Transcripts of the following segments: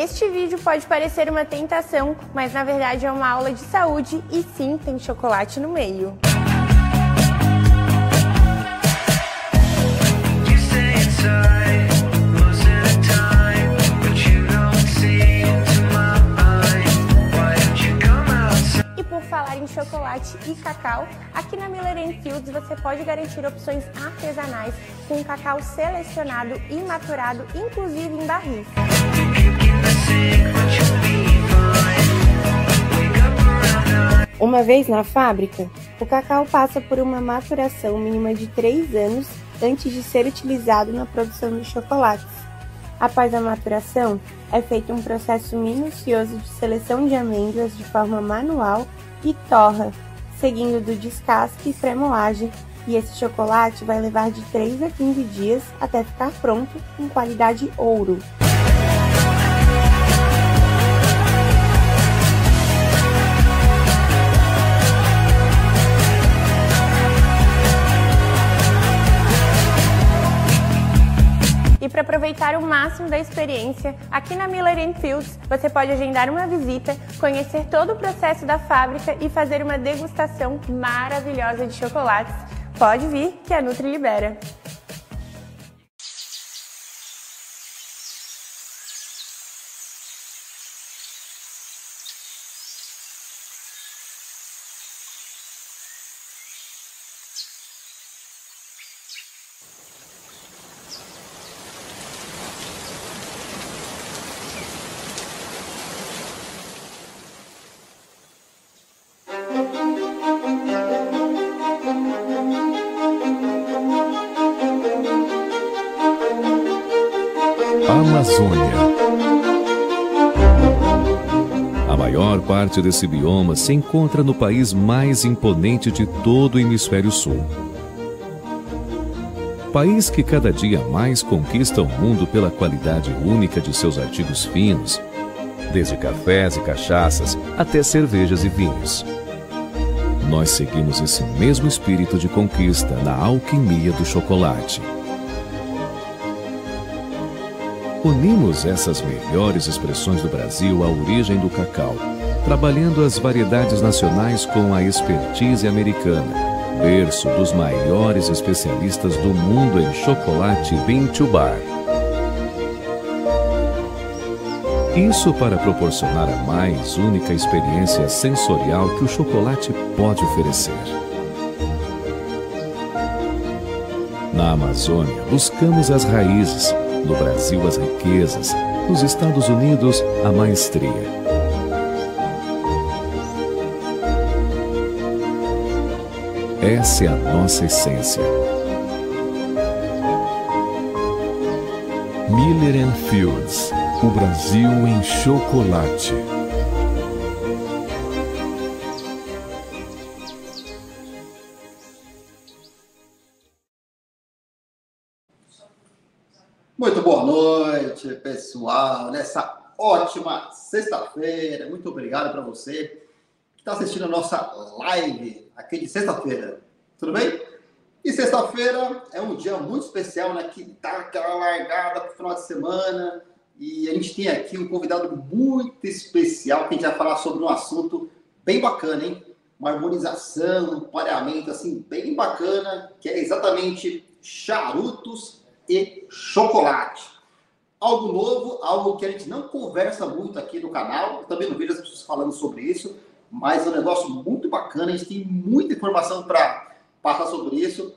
Este vídeo pode parecer uma tentação, mas na verdade é uma aula de saúde e sim, tem chocolate no meio. E por falar em chocolate e cacau, aqui na Miller & Fields você pode garantir opções artesanais com cacau selecionado e maturado, inclusive em barris. Uma vez na fábrica, o cacau passa por uma maturação mínima de 3 anos antes de ser utilizado na produção de chocolates. Após a maturação, é feito um processo minucioso de seleção de amêndoas de forma manual e torra, seguindo do descasque e pré-moagem, e esse chocolate vai levar de 3 a 15 dias até ficar pronto em qualidade ouro. E para aproveitar o máximo da experiência, aqui na Miller & Fields você pode agendar uma visita, conhecer todo o processo da fábrica e fazer uma degustação maravilhosa de chocolates. Pode vir que a Nutri libera! Amazônia. A maior parte desse bioma se encontra no país mais imponente de todo o hemisfério sul. País que cada dia mais conquista o mundo pela qualidade única de seus artigos finos, desde cafés e cachaças até cervejas e vinhos. Nós seguimos esse mesmo espírito de conquista na alquimia do chocolate. Unimos essas melhores expressões do Brasil à origem do cacau, trabalhando as variedades nacionais com a expertise americana, berço dos maiores especialistas do mundo em chocolate bean to bar. Isso para proporcionar a mais única experiência sensorial que o chocolate pode oferecer. Na Amazônia, buscamos as raízes, no Brasil as riquezas, nos Estados Unidos a maestria. Essa é a nossa essência. Miller & Fields, o Brasil em chocolate. Muito boa noite, pessoal, nessa ótima sexta-feira. Muito obrigado para você que está assistindo a nossa live aqui de sexta-feira. Tudo bem? E sexta-feira é um dia muito especial, né? Que dá aquela largada para o final de semana. E a gente tem aqui um convidado muito especial que a gente vai falar sobre um assunto bem bacana, hein? Uma harmonização, um pareamento assim bem bacana, que é exatamente charutos e chocolate. Algo novo, algo que a gente não conversa muito aqui no canal. Eu também não vejo as pessoas falando sobre isso, mas é um negócio muito bacana. A gente tem muita informação para passar sobre isso.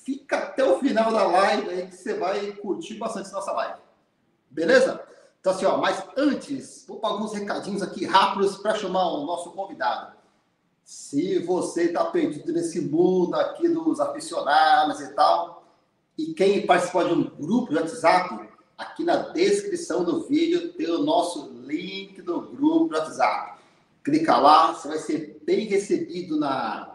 Fica até o final da live aí que você vai curtir bastante nossa live. Beleza? Então assim, ó, mas antes, vou para alguns recadinhos aqui rápidos para chamar o nosso convidado. Se você está perdido nesse mundo aqui dos aficionados e tal, e quem participar de um grupo de WhatsApp, aqui na descrição do vídeo tem o nosso link do grupo de WhatsApp. Clica lá, você vai ser bem recebido no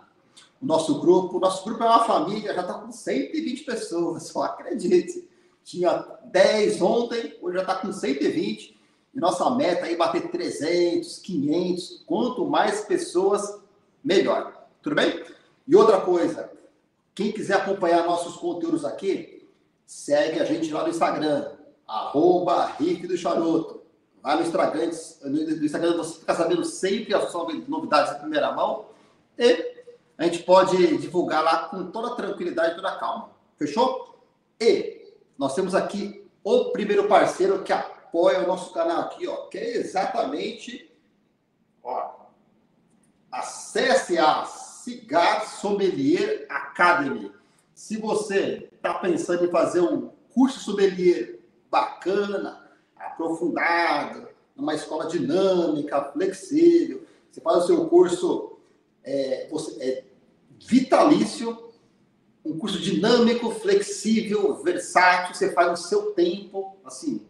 nosso grupo. O nosso grupo é uma família, já está com 120 pessoas, só acredite. Tinha 10 ontem, hoje já está com 120. E nossa meta é aí bater 300, 500. Quanto mais pessoas, melhor. Tudo bem? E outra coisa, quem quiser acompanhar nossos conteúdos aqui, segue a gente lá no Instagram, @Rick do Charuto. lá no Instagram você fica sabendo sempre as suas novidades em primeira mão. E a gente pode divulgar lá com toda a tranquilidade e toda a calma. Fechou? E nós temos aqui o primeiro parceiro que apoia o nosso canal aqui, ó, que é exatamente, ó, acesse a Cigar Sommelier Academy. Se você está pensando em fazer um curso sommelier bacana, aprofundado, numa escola dinâmica, flexível, você faz o seu curso vitalício, um curso dinâmico, flexível, versátil, você faz no seu tempo, assim,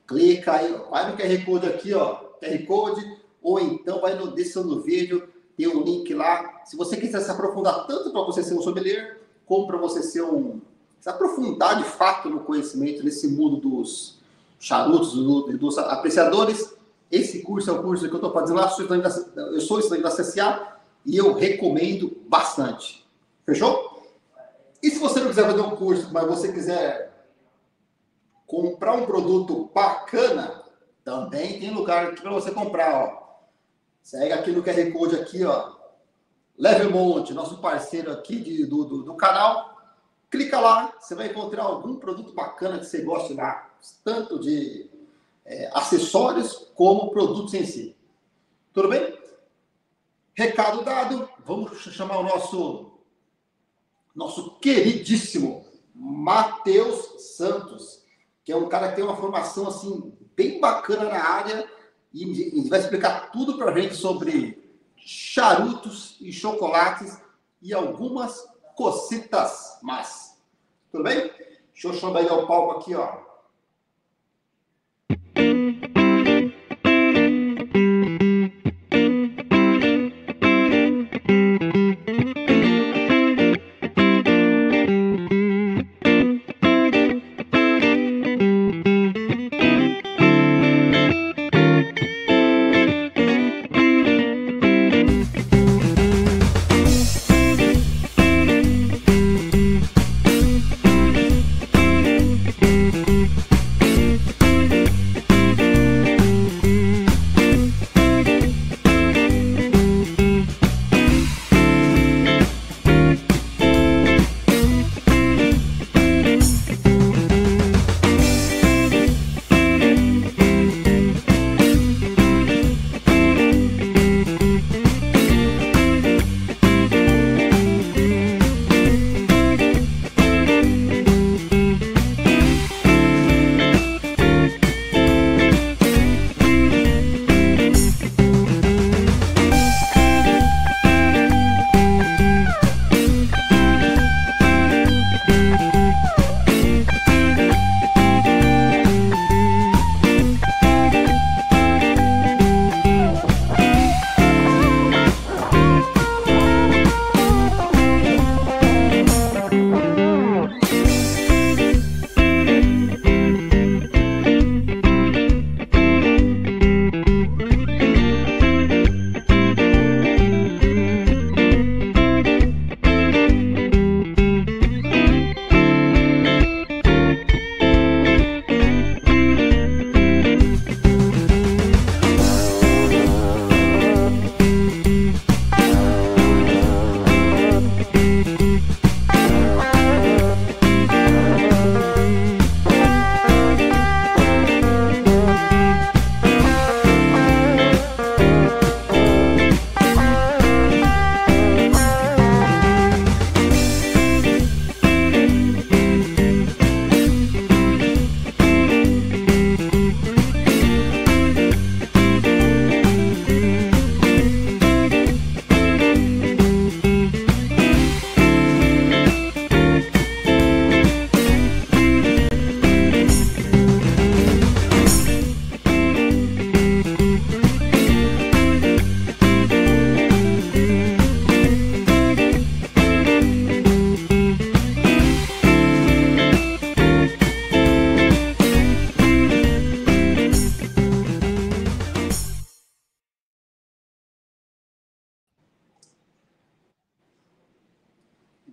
clica aí, vai no QR Code aqui, ó, QR Code, ou então vai no descrição do vídeo, tem um link lá. Se você quiser se aprofundar tanto para você ser um sommelier, como para você ser se aprofundar de fato no conhecimento, nesse mundo dos charutos, dos apreciadores, esse curso é o curso que eu estou fazendo lá, eu sou estudante da CSA, e eu recomendo bastante. Fechou? E se você não quiser fazer um curso, mas você quiser comprar um produto bacana, também tem lugar aqui para você comprar, ó. Segue aqui no QR Code aqui, ó. Levermont, nosso parceiro aqui do canal. Clica lá, você vai encontrar algum produto bacana que você goste lá. Tanto de acessórios como produtos em si. Tudo bem? Recado dado, vamos chamar o nosso queridíssimo Matheus Santos, que é um cara que tem uma formação assim bem bacana na área e vai explicar tudo para a gente sobre charutos e chocolates e algumas cositas mais. Tudo bem? Deixa eu chamar ele ao palco aqui, ó.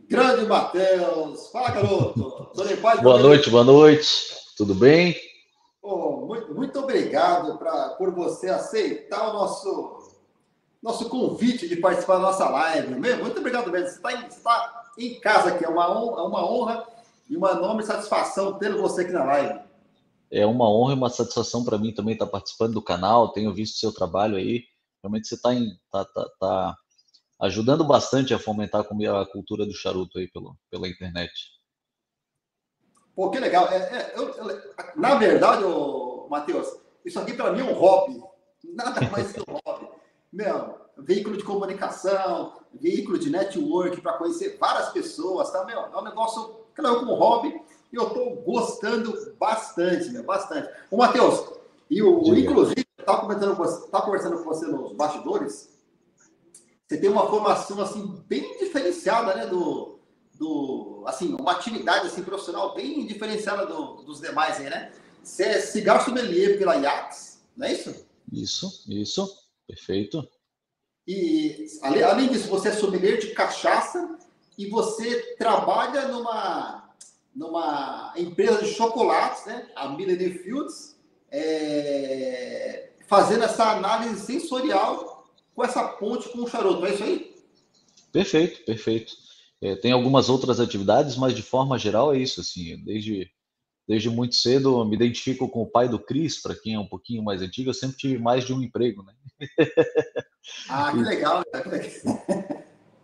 Grande Matheus. Fala, garoto. Boa noite, boa noite. Tudo bem? Oh, muito muito obrigado por você aceitar o nosso convite de participar da nossa live. Muito obrigado mesmo. Você está em casa aqui, é uma honra e uma enorme satisfação ter você aqui na live. É uma honra e uma satisfação para mim também estar participando do canal, tenho visto o seu trabalho aí. Realmente você está ajudando bastante a fomentar a cultura do charuto aí pela internet. Pô, que legal. Na verdade, Matheus, isso aqui para mim é um hobby. Nada mais que um hobby. Veículo de comunicação, veículo de network para conhecer várias pessoas, tá, É um negócio que eu como hobby e eu estou gostando bastante, bastante. Ô, Matheus, inclusive, estava conversando com você nos bastidores, você tem uma formação, assim, bem diferenciada, né, assim, uma atividade, assim, profissional bem diferenciada dos demais aí, né? Você é cigarro sommelier pela IATS, não é isso? Isso, perfeito. E, além disso, você é sommelier de cachaça e você trabalha numa empresa de chocolates, né? A Millennium Fields, fazendo essa análise sensorial com essa ponte com o charuto, é isso aí? Perfeito. Tem algumas outras atividades, mas de forma geral é isso, assim, desde muito cedo eu me identifico com o pai do Cris, para quem é um pouquinho mais antigo, eu sempre tive mais de um emprego, né? Ah, que legal.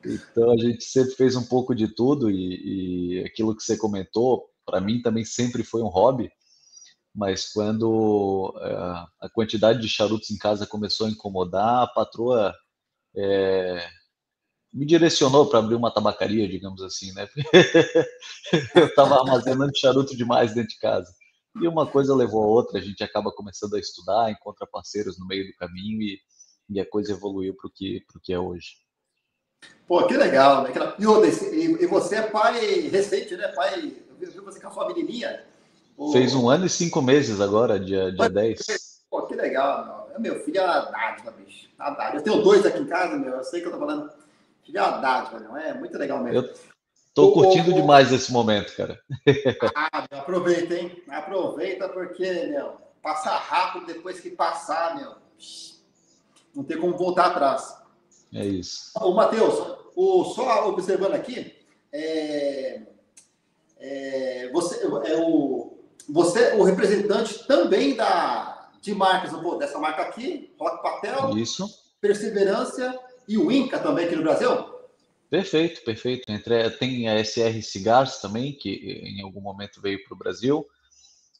Então a gente sempre fez um pouco de tudo e aquilo que você comentou, para mim também sempre foi um hobby, mas quando a quantidade de charutos em casa começou a incomodar, a patroa me direcionou para abrir uma tabacaria, digamos assim, né? Eu estava armazenando charuto demais dentro de casa. E uma coisa levou a outra, a gente acaba começando a estudar, encontra parceiros no meio do caminho e a coisa evoluiu para o que é hoje. Pô, que legal, né? E você é pai recente, né? Pai, eu vi você com a sua menininha. Fez 1 ano e 5 meses agora, dia 10. Pô, que legal, meu filho é uma dádiva, bicho. Uma dádiva. Eu tenho 2 aqui em casa, eu sei que eu tô falando. Filho é uma dádiva, é muito legal mesmo. Eu tô curtindo demais esse momento, cara. Aproveita, hein? Aproveita porque, passa rápido depois que passar, não tem como voltar atrás. É isso. Ô, Matheus, só observando aqui, você é o representante também de marcas, dessa marca aqui, Rock Patel, isso. Perseverança e o Inca também aqui no Brasil? Perfeito. Tem a SR Cigars também, que em algum momento veio para o Brasil,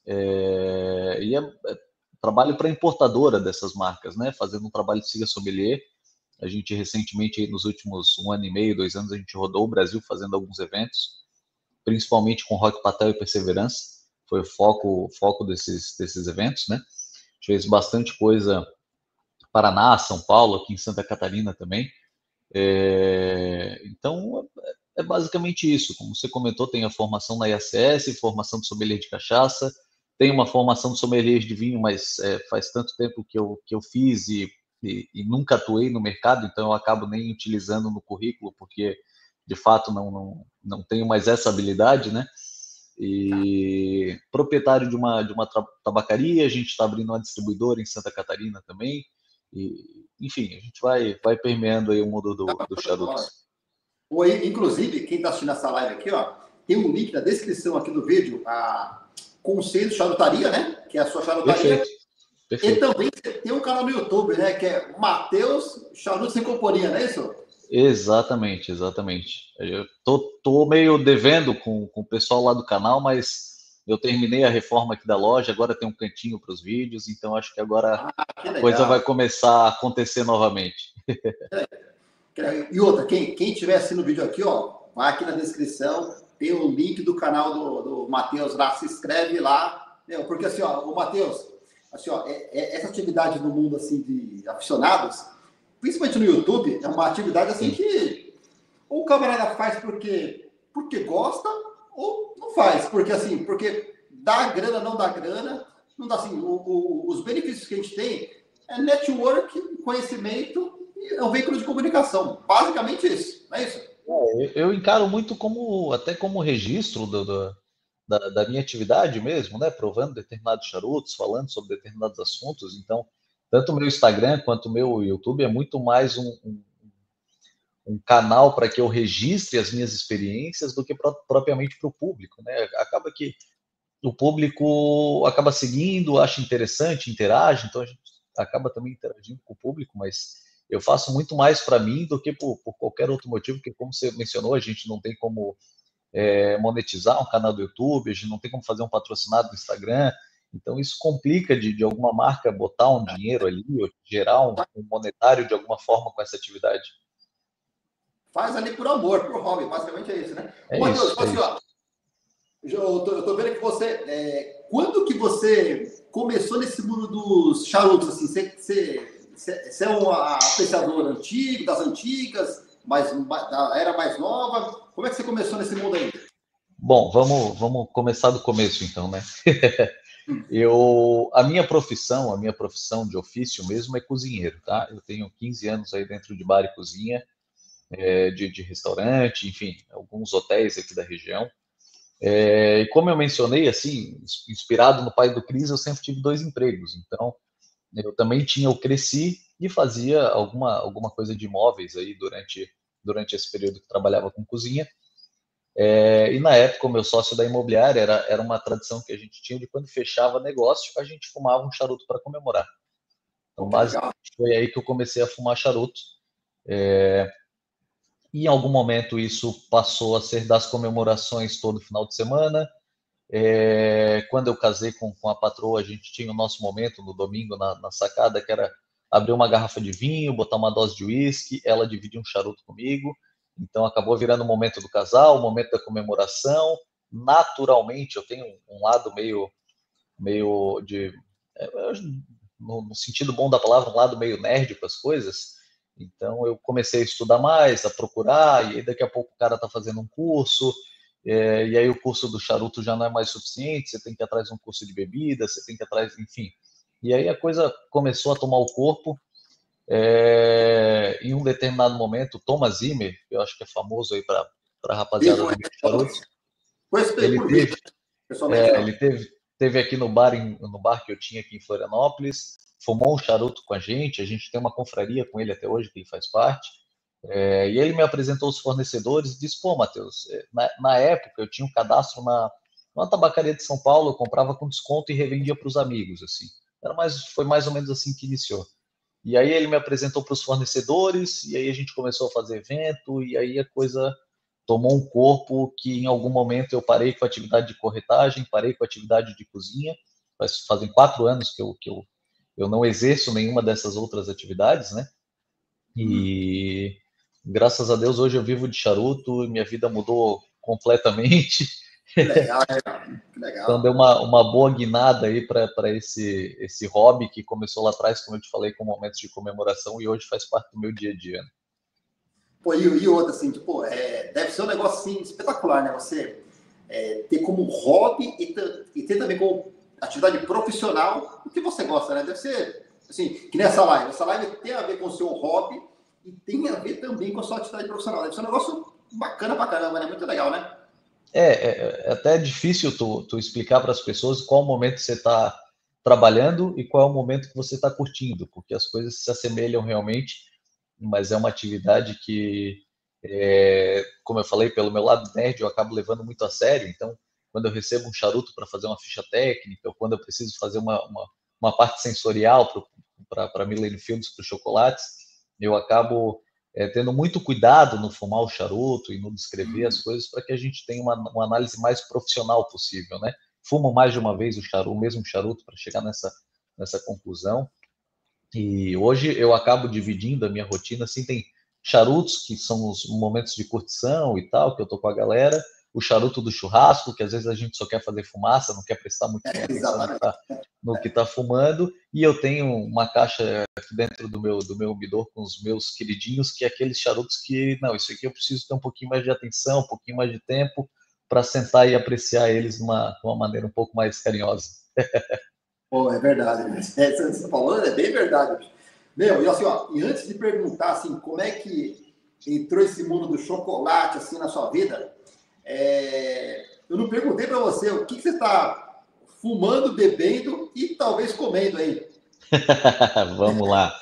e trabalho para importadora dessas marcas, né? Fazendo um trabalho de ciga sommelier. A gente recentemente, nos últimos 1 ano e meio, 2 anos, a gente rodou o Brasil fazendo alguns eventos, principalmente com Rock Patel e Perseverança. Foi o foco desses eventos, né? A gente fez bastante coisa Paraná, São Paulo, aqui em Santa Catarina também. Então, é basicamente isso. Como você comentou, tem a formação na IACS, formação de sommelier de cachaça, tem uma formação de sommelier de vinho, mas faz tanto tempo que eu fiz e nunca atuei no mercado, então eu acabo nem utilizando no currículo, porque de fato não tenho mais essa habilidade, né? E proprietário de uma tabacaria, a gente está abrindo uma distribuidora em Santa Catarina também, e, enfim, a gente vai permeando aí o mundo do charuto. Inclusive, quem está assistindo essa live aqui, tem um link na descrição aqui do vídeo, a Conselho de Charutaria, né? Que é a sua charutaria. Perfeito. E também tem um canal no YouTube, né? Que é Matheus Charutos Sem Companhia, não é isso? Exatamente. Eu tô meio devendo com o pessoal lá do canal, mas eu terminei a reforma aqui da loja, agora tem um cantinho para os vídeos, então acho que agora a coisa vai começar a acontecer novamente. E outra, quem estiver assistindo o vídeo aqui, vai aqui na descrição, tem o link do canal do Matheus lá, se inscreve lá, porque assim, o Matheus, assim, essa atividade no mundo assim de aficionados, principalmente no YouTube, é uma atividade assim que ou o camarada faz porque gosta ou não faz, porque dá grana, não dá grana, não dá assim, os benefícios que a gente tem é network, conhecimento e é um veículo de comunicação, basicamente isso, não é isso? Eu encaro muito até como registro da minha atividade mesmo, né? Provando determinados charutos, falando sobre determinados assuntos. Então, tanto o meu Instagram quanto o meu YouTube é muito mais um canal para que eu registre as minhas experiências do que propriamente para o público, né? Acaba que o público acaba seguindo, acha interessante, interage, então a gente acaba também interagindo com o público, mas eu faço muito mais para mim do que por qualquer outro motivo, porque como você mencionou, a gente não tem como monetizar um canal do YouTube, a gente não tem como fazer um patrocinado no Instagram, então isso complica de alguma marca botar um dinheiro ali, ou gerar um monetário de alguma forma com essa atividade. Faz ali por amor, por hobby, basicamente é isso, né? É Matheus, isso, assim, ó, eu tô vendo que você... quando que você começou nesse mundo dos charutos? Assim, você é um apreciador antigo, das antigas, da era mais nova? Como é que você começou nesse mundo aí? Bom, vamos começar do começo então, né? A minha profissão de ofício mesmo é cozinheiro, tá? Eu tenho 15 anos aí dentro de bar e cozinha, de restaurante, enfim, alguns hotéis aqui da região. E como eu mencionei, assim, inspirado no pai do Cris, eu sempre tive 2 empregos. Então, eu cresci e fazia alguma coisa de imóveis aí durante esse período que trabalhava com cozinha. E na época, o meu sócio da imobiliária era uma tradição que a gente tinha de quando fechava negócio, a gente fumava um charuto para comemorar. Então, basicamente, foi aí que eu comecei a fumar charuto. E em algum momento isso passou a ser das comemorações todo final de semana. Quando eu casei com a patroa, a gente tinha o nosso momento no domingo na sacada, que era abrir uma garrafa de vinho, botar uma dose de uísque, ela dividir um charuto comigo. Então acabou virando o momento do casal, o momento da comemoração. Naturalmente, eu tenho um lado meio de... no sentido bom da palavra, um lado meio nerd para as coisas. Então eu comecei a estudar mais, a procurar, e aí daqui a pouco o cara está fazendo um curso, e aí o curso do charuto já não é mais suficiente, você tem que ir atrás de um curso de bebida, você tem que ir atrás, enfim. E aí a coisa começou a tomar o corpo. Em um determinado momento, o Thomas Zimmer, que eu acho que é famoso aí para a rapaziada do charuto, ele teve aqui no bar que eu tinha aqui em Florianópolis, fumou um charuto com a gente tem uma confraria com ele até hoje, que ele faz parte, e ele me apresentou os fornecedores e disse, pô, Matheus, na época eu tinha um cadastro numa tabacaria de São Paulo, eu comprava com desconto e revendia para os amigos, assim. Foi mais ou menos assim que iniciou. E aí ele me apresentou para os fornecedores, e aí a gente começou a fazer evento, e aí a coisa tomou um corpo que em algum momento eu parei com a atividade de corretagem, parei com a atividade de cozinha, fazem 4 anos que eu não exerço nenhuma dessas outras atividades, né? E graças a Deus hoje eu vivo de charuto, minha vida mudou completamente. Que legal, que legal. Então deu uma boa guinada aí para esse hobby que começou lá atrás, como eu te falei, com momentos de comemoração e hoje faz parte do meu dia a dia. Pô, e outra, assim, tipo, deve ser um negócio assim, espetacular, né? Você ter como hobby e ter também como atividade profissional o que você gosta, né? Deve ser, assim, que nem essa live. Essa live tem a ver com o seu hobby e tem a ver também com a sua atividade profissional. Deve ser um negócio bacana pra caramba, né? Muito legal, né? É até difícil tu explicar para as pessoas qual momento você está trabalhando e qual é o momento que você está curtindo, porque as coisas se assemelham realmente, mas é uma atividade que, como eu falei, pelo meu lado nerd, eu acabo levando muito a sério. Então, quando eu recebo um charuto para fazer uma ficha técnica, ou quando eu preciso fazer uma parte sensorial para Millennium Fields, para os chocolates, eu acabo tendo muito cuidado no fumar o charuto e no descrever as coisas para que a gente tenha uma análise mais profissional possível, né? Fumo mais de uma vez o mesmo charuto para chegar nessa conclusão. E hoje eu acabo dividindo a minha rotina, assim, tem charutos que são os momentos de curtição e tal, que eu tô com a galera, o charuto do churrasco, que às vezes a gente só quer fazer fumaça, não quer prestar muito atenção no que tá fumando, e eu tenho uma caixa aqui dentro do meu umidor com os meus queridinhos, que é aqueles charutos que, não, isso aqui eu preciso ter um pouquinho mais de atenção, um pouquinho mais de tempo, para sentar e apreciar eles de uma maneira um pouco mais carinhosa. Pô, é verdade. Você falou, é bem verdade. Meu, e assim, ó, e antes de perguntar, assim, como é que entrou esse mundo do chocolate, assim, na sua vida, eu não perguntei para você o que você está fumando, bebendo e talvez comendo aí. Vamos lá.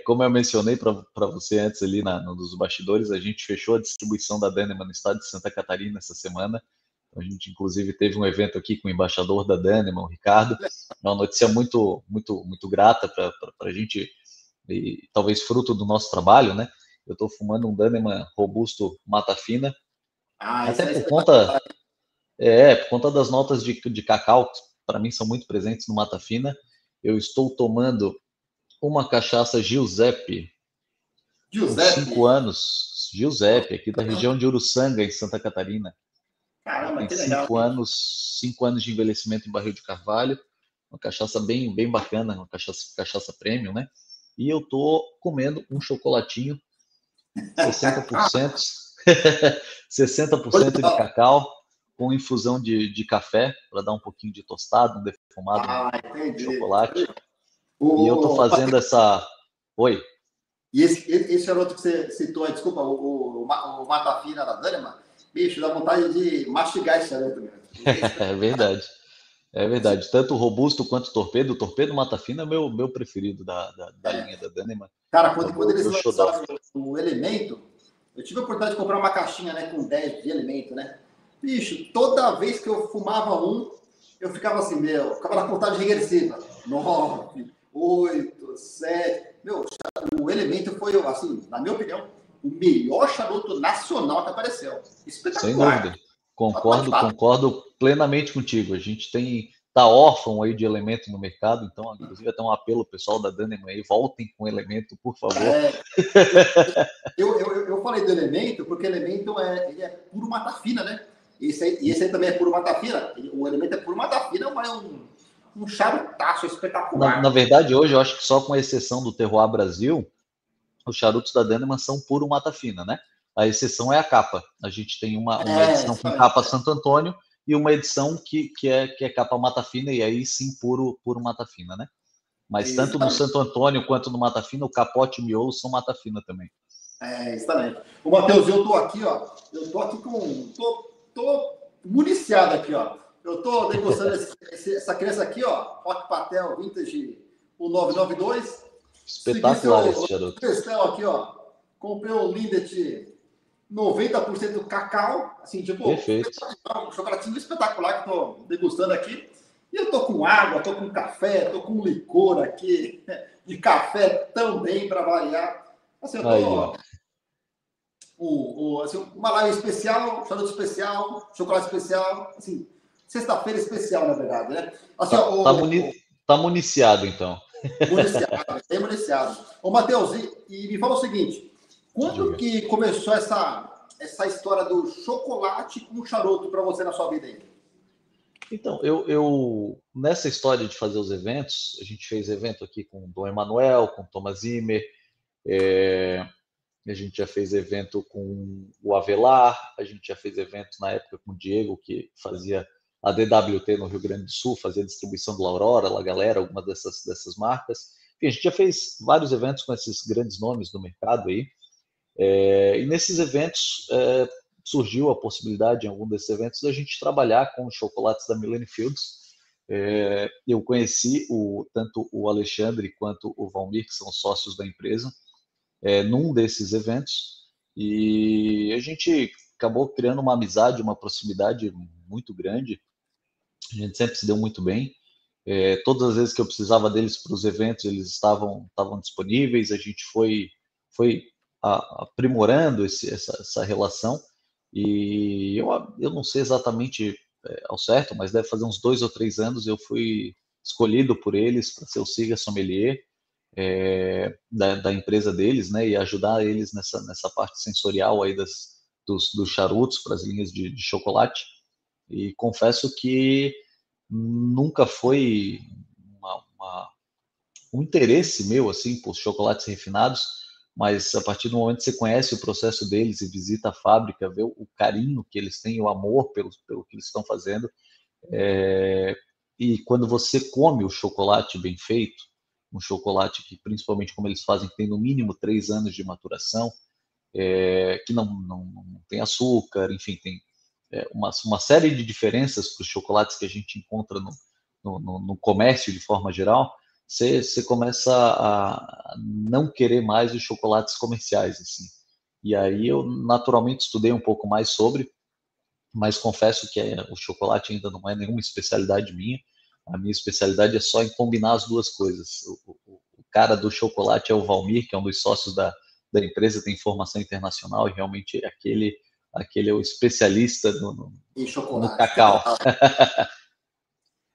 Como eu mencionei para você antes ali nos bastidores, a gente fechou a distribuição da Daneman no estado de Santa Catarina essa semana. A gente, inclusive, teve um evento aqui com o embaixador da Daneman, o Ricardo. Uma notícia muito, muito, muito grata para a gente, e talvez fruto do nosso trabalho, né? Eu estou fumando um Daneman Robusto Mata Fina, Isso até é por conta das notas de cacau, que para mim são muito presentes no Mata Fina. Eu estou tomando uma cachaça Giuseppe, com Giuseppe. 5 anos, Giuseppe, aqui da região de Uruçanga, em Santa Catarina. Ela Caramba, tem que legal. 5 anos de envelhecimento em barril de carvalho, uma cachaça bem, bem bacana, uma cachaça premium, né? E eu tô comendo um chocolatinho 60%, 60% de cacau, com infusão de café, para dar um pouquinho de tostado, um defumado no Entendi. chocolate. E eu tô fazendo essa... Oi? E esse garoto que você citou, desculpa, o Mata Fina da Daneman, bicho, dá vontade de mastigar esse garoto mesmo. É verdade. É verdade. Tanto o Robusto quanto o Torpedo. O Torpedo Mata Fina é meu preferido da linha da Daneman. Cara, É o quando eles meu xodó. lançaram o Elemento, eu tive a oportunidade de comprar uma caixinha, né, com 10 de Elemento, né? Bicho, toda vez que eu fumava um, eu ficava assim, ficava na contagem regressiva. 9, 8, 7. O Elemento foi, assim, na minha opinião, o melhor charuto nacional que apareceu. Sem Espetacular. dúvida. Concordo plenamente contigo. A gente tá órfão aí de elemento no mercado, então, inclusive, até um apelo pessoal da Daneman aí, voltem com elemento, por favor. Eu falei do Elemento, porque Elemento ele é puro mata fina, né? Esse aí também é puro mata fina. O Elemento é puro mata fina, mas é um charutaço espetacular. Na verdade, hoje, eu acho que só com exceção do Terroir Brasil, os charutos da Daneman são puro mata fina, né? A exceção é a capa. A gente tem uma edição com capa Santo Antônio e uma edição que é capa mata fina, e aí sim puro mata fina, né? Mas tanto no Santo Antônio quanto no mata fina, o capote e o miolo são mata fina também. Exatamente. O Matheus, eu tô aqui, ó. Eu tô aqui tô municiado aqui, ó. Eu tô degustando essa criança aqui, ó. Rock Patel Vintage 1992. Espetacular esse charuto. Questão aqui, ó. Comprei um Lindt 90% cacau, assim, tipo, perfeito. Um chocolatinho espetacular que eu tô degustando aqui. E eu tô com água, tô com café, tô com licor aqui, de café também, para variar. Assim, eu tô... assim, uma live especial, charuto especial, chocolate especial, assim, sexta-feira especial, na verdade, né? Assim, tá municiado, então. Municiado, bem municiado. Ô, Matheus, e me fala o seguinte, quando que começou essa história do chocolate com charuto para você na sua vida aí? Então, eu nessa história de fazer os eventos, a gente fez evento aqui com o Dom Emanuel, com o Thomas Zimmer, a gente já fez evento com o Avelar, a gente já fez evento na época com o Diego, que fazia a DWT no Rio Grande do Sul, fazia a distribuição do Aurora, La Galera, algumas dessas marcas. Enfim, a gente já fez vários eventos com esses grandes nomes do mercado aí. E nesses eventos surgiu a possibilidade, em algum desses eventos, da gente trabalhar com os chocolates da Millennium Fields. Eu conheci tanto o Alexandre quanto o Valmir, que são sócios da empresa, num desses eventos, e a gente acabou criando uma amizade, uma proximidade muito grande. A gente sempre se deu muito bem. Todas as vezes que eu precisava deles para os eventos, eles estavam disponíveis. A gente foi aprimorando essa relação, e eu não sei exatamente ao certo, mas deve fazer uns 2 ou 3 anos eu fui escolhido por eles para ser o Siga Sommelier da empresa deles, né, e ajudar eles nessa parte sensorial aí dos charutos para as linhas de chocolate. E confesso que nunca foi um interesse meu assim por chocolates refinados, mas a partir do momento que você conhece o processo deles e visita a fábrica, vê o carinho que eles têm, o amor pelo que eles estão fazendo, e quando você come o chocolate bem feito, um chocolate que, principalmente como eles fazem, que tem no mínimo 3 anos de maturação, que não tem açúcar, enfim, tem uma série de diferenças para os chocolates que a gente encontra no comércio de forma geral, você começa a não querer mais os chocolates comerciais, assim. E aí eu naturalmente estudei um pouco mais sobre, mas confesso que o chocolate ainda não é nenhuma especialidade minha. A minha especialidade é só em combinar as duas coisas. O cara do chocolate é o Valmir, que é um dos sócios da empresa, tem formação internacional e realmente aquele é o especialista Em no chocolate. cacau.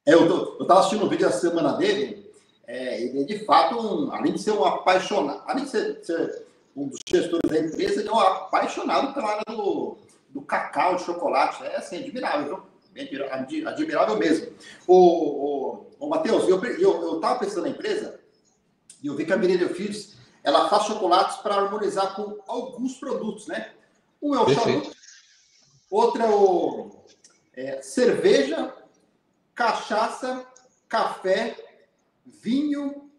Eu estava assistindo um vídeo da semana dele, ele é de fato, além de ser um apaixonado, além de ser um dos gestores da empresa, ele é um apaixonado pela área do cacau, de chocolate. É assim, admirável, viu? Admirável mesmo. O Matheus, eu estava pensando na empresa e eu vi que a Millennium Foods, ela faz chocolates para harmonizar com alguns produtos, né? Um é o charuto, outro é cerveja, cachaça, café, vinho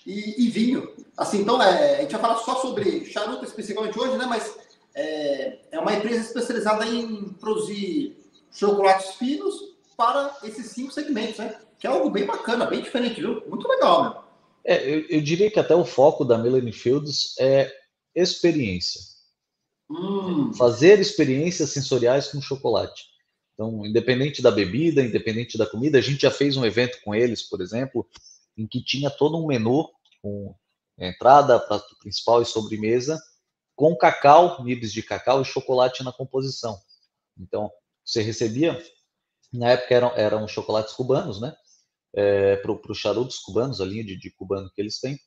e vinho. Assim, então, a gente vai falar só sobre charuto especificamente hoje, né? Mas é uma empresa especializada em produzir chocolates finos para esses 5 segmentos, né? Que é algo bem bacana, bem diferente, viu? Muito legal, meu. Eu diria que até o foco da Millennium Fields é experiência. Fazer experiências sensoriais com chocolate. Então, independente da bebida, independente da comida, a gente já fez um evento com eles, por exemplo, em que tinha todo um menu com entrada, prato principal e sobremesa, com cacau, nibs de cacau e chocolate na composição. Então, você recebia, na época eram chocolates cubanos, né? Para os charutos cubanos, a linha de cubano que eles têm.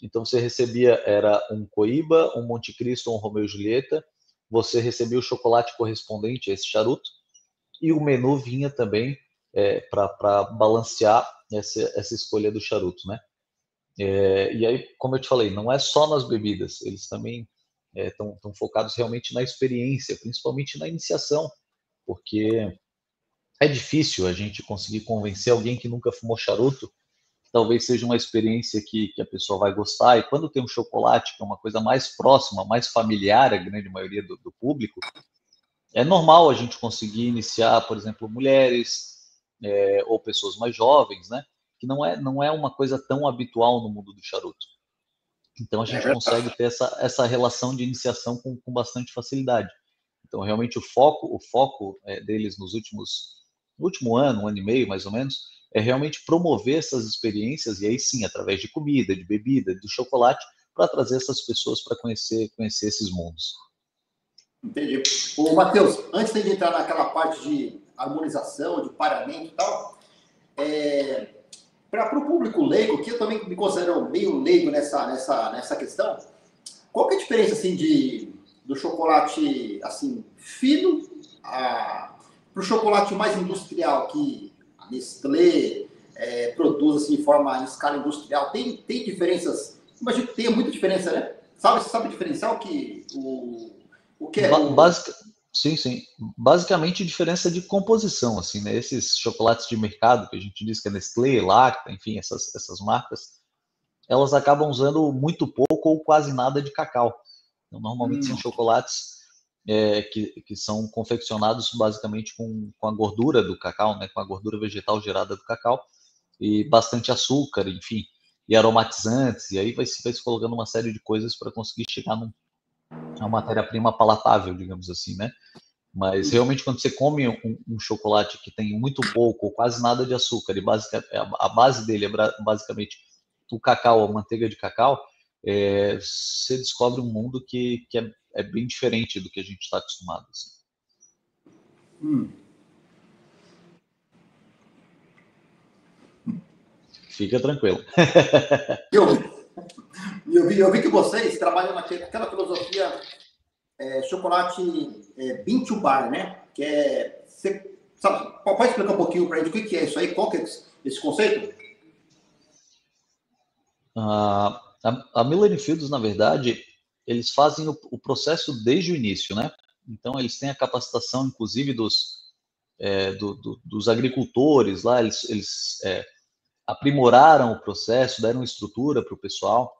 Então, você recebia, era um Coíba, um Monte Cristo, um Romeu e Julieta, você recebia o chocolate correspondente a esse charuto, e o menu vinha também para balancear essa escolha do charuto, né? E aí, como eu te falei, não é só nas bebidas, eles também estão focados realmente na experiência, principalmente na iniciação, porque é difícil a gente conseguir convencer alguém que nunca fumou charuto, que talvez seja uma experiência que a pessoa vai gostar, e quando tem um chocolate, que é uma coisa mais próxima, mais familiar, a grande maioria do público, é normal a gente conseguir iniciar, por exemplo, mulheres ou pessoas mais jovens, né? Que não é uma coisa tão habitual no mundo do charuto. Então a gente consegue ter essa relação de iniciação com bastante facilidade. Então realmente o foco deles no último ano, um ano e meio mais ou menos, é realmente promover essas experiências e aí sim, através de comida, de bebida, do chocolate, para trazer essas pessoas para conhecer esses mundos. Entendi. Ô, Matheus, antes de entrar naquela parte de harmonização, de pareamento e tal, para o público leigo, que eu também me considero meio leigo nessa questão, qual que é a diferença assim, do chocolate assim, fino para o chocolate mais industrial, que a Nestlé produz assim, de forma em escala industrial? Tem diferenças? Imagino que tem muita diferença, né? Sabe diferenciar o que é Sim, sim. Basicamente, diferença de composição, assim, né? Esses chocolates de mercado, que a gente diz que é Nestlé, Lacta, enfim, essas marcas, elas acabam usando muito pouco ou quase nada de cacau. Então, normalmente são chocolates que são confeccionados basicamente com a gordura do cacau, né? Com a gordura vegetal gerada do cacau e bastante açúcar, enfim, e aromatizantes, e aí vai se colocando uma série de coisas para conseguir chegar uma matéria-prima palatável, digamos assim, né? Mas realmente quando você come um chocolate que tem muito pouco ou quase nada de açúcar e a base dele é basicamente o cacau, a manteiga de cacau, você descobre um mundo que é bem diferente do que a gente está acostumado. Assim. Fica tranquilo. Eu vi que vocês trabalham naquela filosofia chocolate bean to bar, né? Que pode explicar um pouquinho para a gente o que é isso aí? Qual que é esse conceito? A Millennium Fields, na verdade, eles fazem o processo desde o início, né? Então, eles têm a capacitação, inclusive, dos agricultores lá, eles aprimoraram o processo, deram estrutura para o pessoal,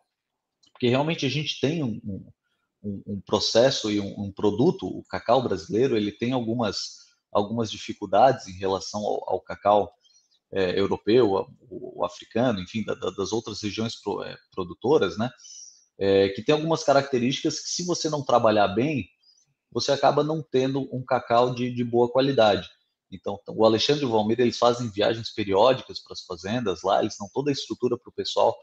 porque realmente a gente tem um processo e um produto, o cacau brasileiro, ele tem algumas algumas dificuldades em relação ao cacau europeu, o africano, enfim, das outras regiões produtoras, né? Que tem algumas características que, se você não trabalhar bem, você acaba não tendo um cacau de boa qualidade. Então, o Alexandre e o Valmir, eles fazem viagens periódicas para as fazendas lá, eles dão toda a estrutura para o pessoal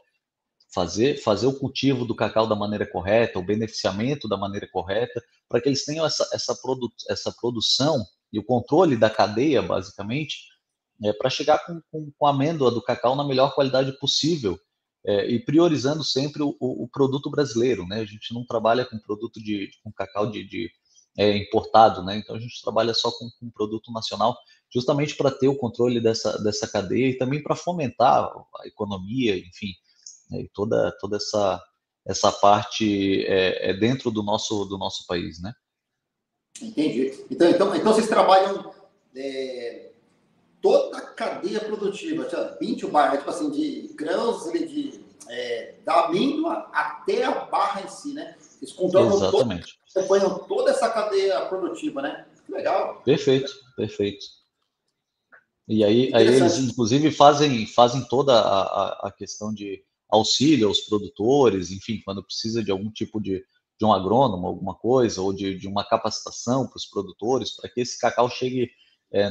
fazer o cultivo do cacau da maneira correta, o beneficiamento da maneira correta, para que eles tenham essa produção e o controle da cadeia, basicamente, para chegar com a amêndoa do cacau na melhor qualidade possível, e priorizando sempre o produto brasileiro, né? A gente não trabalha com produto com cacau importado, né? Então a gente trabalha só com produto nacional, justamente para ter o controle dessa cadeia e também para fomentar a economia, enfim, e toda essa parte dentro do nosso país, né? Entendi. Então vocês trabalham toda a cadeia produtiva, bean to bar, tipo assim, de grãos, da amêndoa até a barra em si, né? Vocês controlam acompanham toda essa cadeia produtiva, né? Que legal. Perfeito. E aí eles, inclusive, fazem toda a questão de auxílio aos produtores, enfim, quando precisa de algum tipo de um agrônomo, alguma coisa, ou de uma capacitação para os produtores, para que esse cacau chegue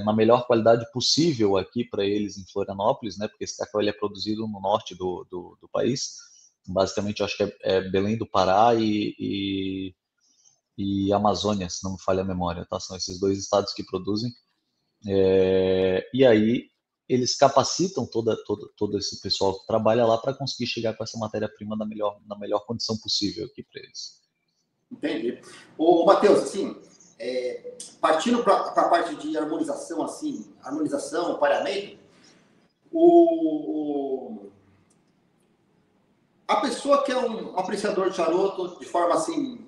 na melhor qualidade possível aqui para eles em Florianópolis, né? Porque esse cacau ele é produzido no norte do país, basicamente eu acho que é Belém do Pará e Amazônia, se não me falha a memória, tá? São esses dois estados que produzem. E aí eles capacitam todo esse pessoal que trabalha lá para conseguir chegar com essa matéria-prima na melhor condição possível aqui para eles. Entendi. Ô, Matheus, assim, partindo para a parte de harmonização, assim, pareamento, a pessoa que é um apreciador de charuto de forma assim,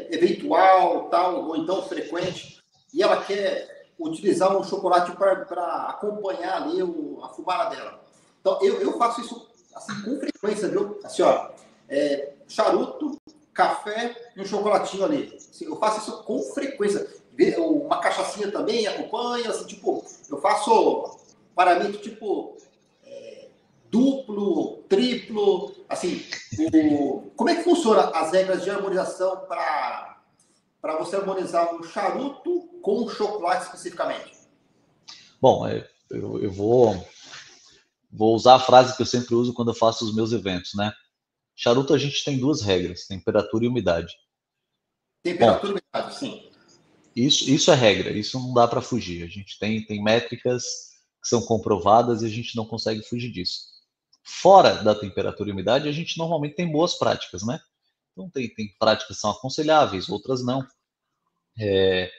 eventual, tal, ou então frequente, e ela quer utilizar um chocolate para acompanhar ali a fumada dela. Então, eu faço isso assim, com frequência, viu? Assim, ó, charuto, café e um chocolatinho ali. Assim, eu faço isso com frequência. Uma cachaçinha também acompanha, assim, tipo, eu faço paramento tipo duplo, triplo, assim, como é que funciona as regras de harmonização para você harmonizar um charuto com um chocolate especificamente? Bom, eu vou usar a frase que eu sempre uso quando eu faço os meus eventos, né? Charuto a gente tem duas regras, temperatura e umidade. Temperatura e umidade, sim. Isso é regra, isso não dá para fugir. A gente tem métricas que são comprovadas e a gente não consegue fugir disso. Fora da temperatura e umidade, a gente normalmente tem boas práticas, né? Então tem práticas que são aconselháveis, outras não. E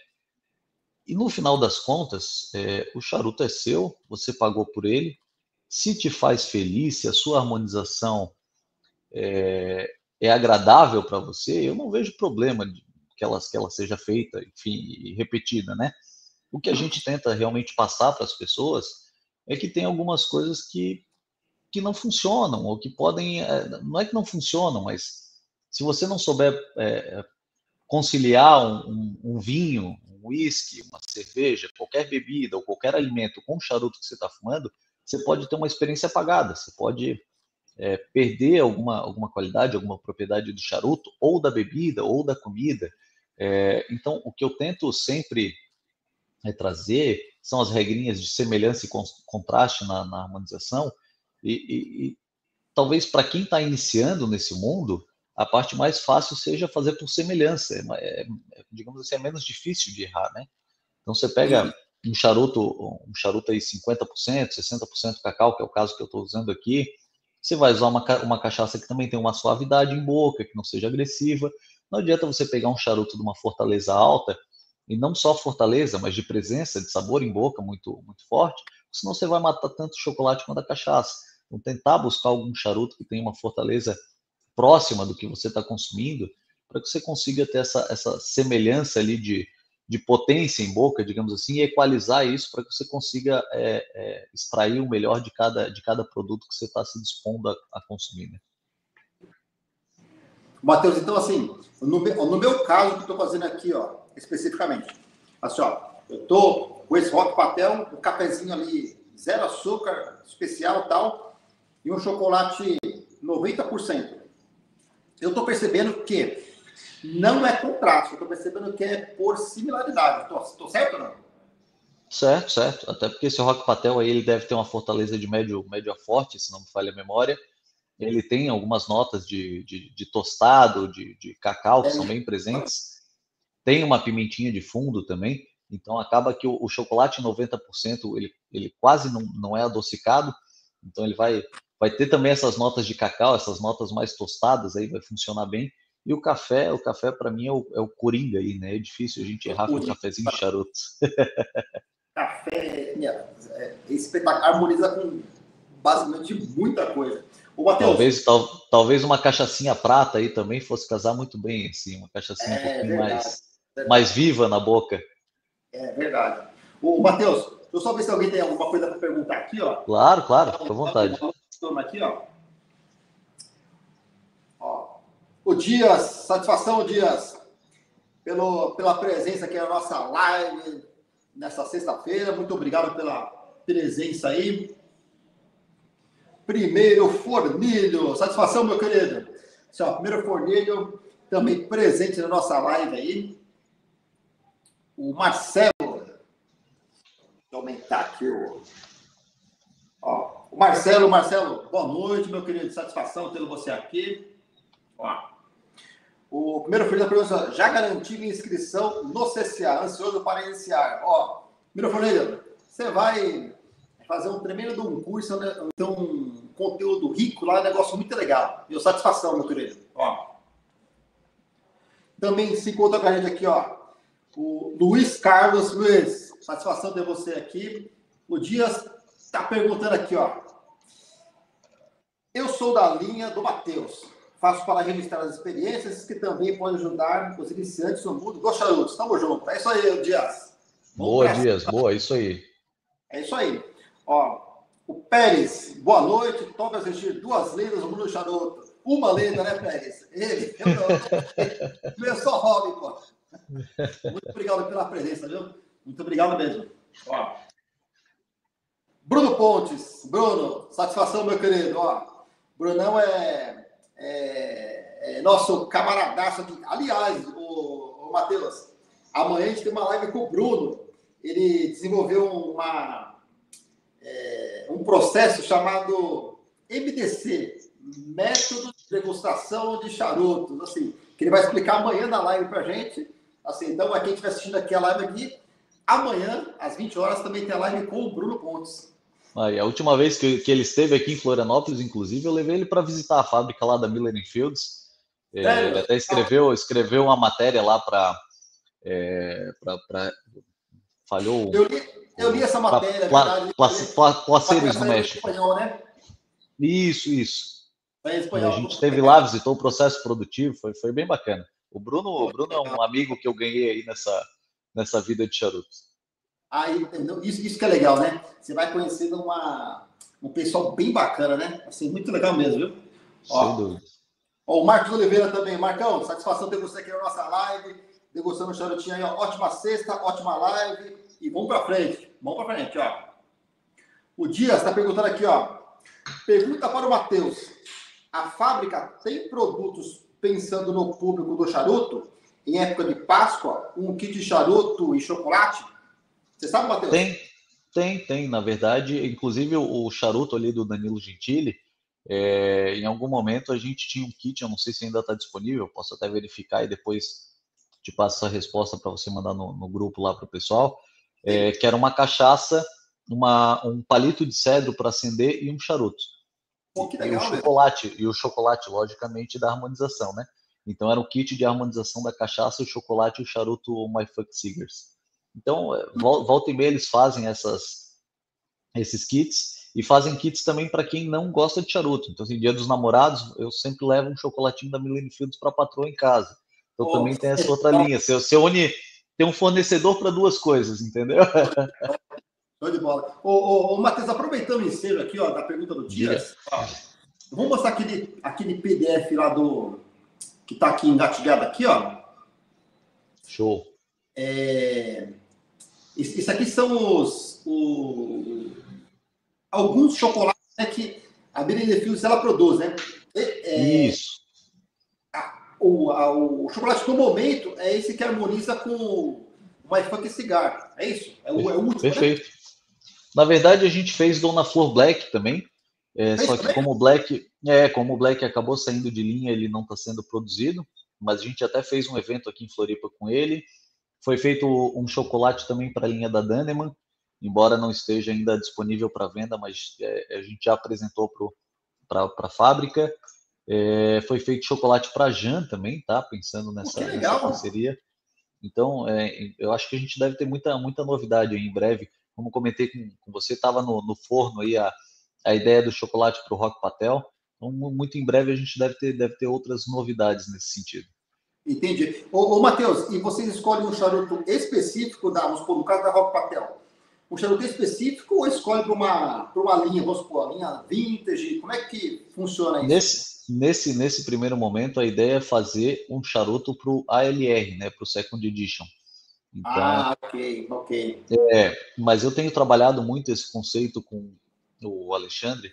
no final das contas, o charuto é seu, você pagou por ele. Se te faz feliz, se a sua harmonização é agradável para você, eu não vejo problema que ela seja feita, enfim, e repetida, né? O que a gente tenta realmente passar para as pessoas é que tem algumas coisas que não funcionam, ou que podem, não é que não funcionam, mas se você não souber conciliar um vinho, um whisky, uma cerveja, qualquer bebida ou qualquer alimento com o charuto que você está fumando, você pode ter uma experiência apagada, você pode perder alguma qualidade, alguma propriedade do charuto, ou da bebida, ou da comida. Então, o que eu tento sempre trazer são as regrinhas de semelhança e contraste na harmonização, e talvez para quem está iniciando nesse mundo, a parte mais fácil seja fazer por semelhança, digamos assim, é menos difícil de errar, né? Então você pega um charuto aí 50%, 60% cacau, que é o caso que eu estou usando aqui, você vai usar uma cachaça que também tem uma suavidade em boca, que não seja agressiva. Não adianta você pegar um charuto de uma fortaleza alta, e não só fortaleza, mas de presença, de sabor em boca muito, muito forte, senão você vai matar tanto o chocolate quanto a cachaça. Então tentar buscar algum charuto que tenha uma fortaleza próxima do que você está consumindo, para que você consiga ter essa semelhança ali de potência em boca, digamos assim, e equalizar isso para que você consiga extrair o melhor de cada produto que você está se dispondo a consumir, né? Matheus, então assim, no meu caso que eu estou fazendo aqui, ó, especificamente, assim, ó, Eu tô com esse Rock Patel, um cafezinho ali, 0 açúcar, especial e tal, e um chocolate 90%. Eu tô percebendo que não é contraste, eu tô percebendo que é por similaridade. Tô certo ou não? Certo, certo. Até porque esse Rock Patel aí, ele deve ter uma fortaleza de médio a forte, se não me falha a memória. Ele tem algumas notas de tostado, de cacau, que são bem presentes. Tem uma pimentinha de fundo também. Então, acaba que o chocolate 90%, ele quase não é adocicado. Então, ele vai ter também essas notas de cacau, essas notas mais tostadas, aí vai funcionar bem. E o café para mim, é o coringa aí, né? É difícil a gente errar com um cafezinho de charuto. Café é espetacular, harmoniza com basicamente muita coisa. O Matheus, Talvez uma cachaçinha prata aí também fosse casar muito bem, assim, uma cachaçinha um pouquinho mais viva na boca. É verdade. O Matheus, deixa eu só ver se alguém tem alguma coisa para perguntar aqui, ó. Claro, fica à vontade. Aqui, ó. O Dias, satisfação, Dias, pela presença aqui na nossa live nessa sexta-feira. Muito obrigado pela presença aí. Primeiro Fornilho, satisfação, meu querido. Primeiro Fornilho, também presente na nossa live aí. O Marcelo, deixa eu aumentar aqui o Marcelo, boa noite, meu querido, satisfação tê-lo você aqui. O primeiro filho da pergunta, já garantiu minha inscrição no CCA, ansioso para iniciar. Primeiro Fornilho, você vai fazer um tremendo de um curso, né? Então, um conteúdo rico lá, um negócio muito legal. Meu satisfação, meu querido. Também se encontra com a gente aqui, o Luiz Carlos. Luiz, satisfação ter você aqui. O Dias está perguntando aqui, eu sou da linha do Matheus. Faço para registrar as experiências que também podem ajudar os iniciantes no mundo dos charutos. Tamo junto. É isso aí, Dias. Boa, Dias. Boa, é isso aí. É isso aí. O Pérez, boa noite. Toca assistir 2 lendas no mundo do charuto. Uma lenda, né, Pérez? Ele, eu sou hobby, pô. Muito obrigado pela presença, viu? Muito obrigado mesmo. Bruno Pontes. Bruno, satisfação, meu querido. Brunão é nosso camaradaço aqui. Aliás, o Matheus, amanhã a gente tem uma live com o Bruno. Ele desenvolveu um processo chamado MDC, Método de Degustação de Charutos, assim, que ele vai explicar amanhã na live pra gente. Assim, então, quem estiver assistindo aqui a live aqui, amanhã, às 20 horas, também tem a live com o Bruno Pontes. A última vez que ele esteve aqui em Florianópolis, inclusive, eu levei ele para visitar a fábrica lá da Miller & Fields. Ele até escreveu uma matéria lá para falhou. Eu li essa matéria. Placeiros no México. Espanhol, né? Isso. Espanhol, a gente esteve lá, visitou o processo produtivo, foi bem bacana. O Bruno é um amigo que eu ganhei aí nessa vida de charutos. Isso que é legal, né? Você vai conhecendo um pessoal bem bacana, né? Assim, muito legal mesmo, viu? Sem dúvida. O Marcos Oliveira também. Marcão, satisfação ter você aqui na nossa live, degustando o charutinho aí, ótima sexta, ótima live, e vamos pra frente, O Dias está perguntando aqui, pergunta para o Matheus, a fábrica tem produtos pensando no público do charuto? Em época de Páscoa, um kit de charuto e chocolate? Você sabe, Matheus? Tem. Na verdade, inclusive o charuto ali do Danilo Gentili, em algum momento a gente tinha um kit, eu não sei se ainda está disponível, posso até verificar e depois te passo essa resposta para você mandar no grupo lá para o pessoal, que era uma cachaça, um palito de cedro para acender e um charuto. Pô, que legal, e o chocolate, logicamente, da harmonização, né? Então era o kit de harmonização da cachaça, o chocolate e o charuto My Fuck Cigars. Então, volta e meia eles fazem esses kits e fazem kits também para quem não gosta de charuto. Então, assim, Dia dos Namorados, eu sempre levo um chocolatinho da Miller & Fields para a patroa em casa. Então, também tem essa outra linha. Você une, tem um fornecedor para 2 coisas, entendeu? Show de bola. Ô, Matheus, aproveitando o ensejo aqui, da pergunta do Dias, vamos mostrar aquele PDF lá que está aqui engatilhado aqui, Show. Isso aqui são alguns chocolates, né, que a Miller Fields ela produz, né? Isso. O chocolate do momento é esse que harmoniza com o My Funky Cigar. É isso? É o último, perfeito. Né? Na verdade, a gente fez Dona Flor Black também. Só que como o Black acabou saindo de linha, ele não está sendo produzido, mas a gente até fez um evento aqui em Floripa com ele. Foi feito um chocolate também para a linha da Dannemann, embora não esteja ainda disponível para venda, mas a gente já apresentou para a fábrica. Foi feito chocolate para a Jan também, tá? Pensando nessa parceria. Então, eu acho que a gente deve ter muita novidade aí em breve. Como comentei com você, estava no forno aí a ideia do chocolate para o Rock Patel. Então, muito em breve a gente deve ter outras novidades nesse sentido. Entendi. Ô Matheus, e vocês escolhem um charuto específico, vamos supor, no caso da Rock Patel, um charuto específico ou escolhe para uma linha, vamos supor, a linha vintage? Como é que funciona isso? Nesse primeiro momento, a ideia é fazer um charuto para o ALR, né, para o Second Edition. Então, ok. Mas eu tenho trabalhado muito esse conceito com o Alexandre,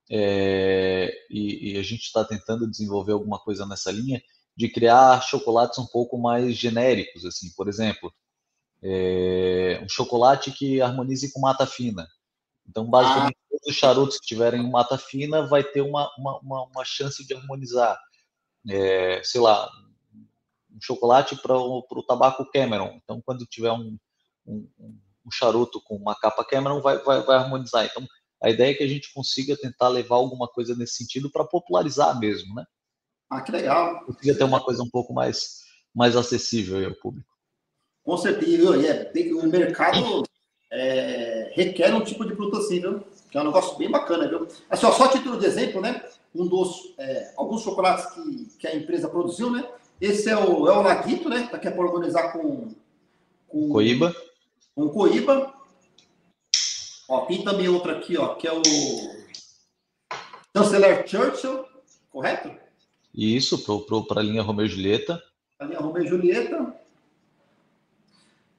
e a gente está tentando desenvolver alguma coisa nessa linha de criar chocolates um pouco mais genéricos, assim, por exemplo, um chocolate que harmonize com mata fina. Então, basicamente, todos os charutos que tiverem mata fina vai ter uma chance de harmonizar. Sei lá, um chocolate para o tabaco Cameron. Então, quando tiver um charuto com uma capa Cameron, vai harmonizar. Então, a ideia é que a gente consiga tentar levar alguma coisa nesse sentido para popularizar mesmo, né? Que legal. Consiga ter uma coisa um pouco mais acessível ao público. Com certeza, o mercado requer um tipo de produto assim, viu? Que é um negócio bem bacana, viu? Assim, só a título de exemplo, né? Alguns chocolates que a empresa produziu, né? Esse é o Laguito, né? Que é para organizar com Coíba. Com Coíba. Ó, tem também outro aqui, ó, que é o Chanceler Churchill, correto? Isso, para a linha Romeo e Julieta. A linha Romeo e Julieta.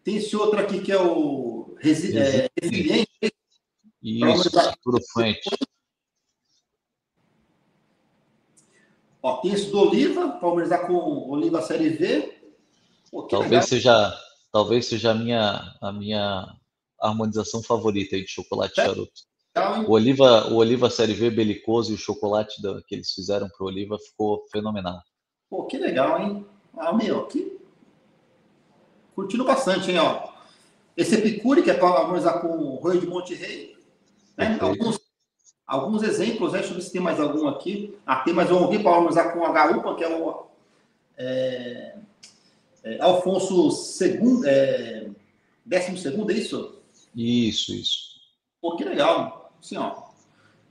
Tem esse outro aqui que é o Resiliente. Isso, Futuro Frente. Ó, tem esse do Oliva, para harmonizar com Oliva Série V. Pô, talvez seja a minha harmonização favorita aí de chocolate charuto. O Oliva Série V belicoso e o chocolate que eles fizeram para o Oliva ficou fenomenal. Pô, que legal, hein? Aqui. Curtindo bastante, hein, ó. Esse Epicure, que é para harmonizar com o Roio de Monte Rei. Né? Alguns exemplos, né? Deixa eu ver se tem mais algum aqui. Tem mais um aqui para harmonizar com a Garupa, que é o Alfonso II, 12º, é isso? Isso. Pô, que legal. Assim, ó.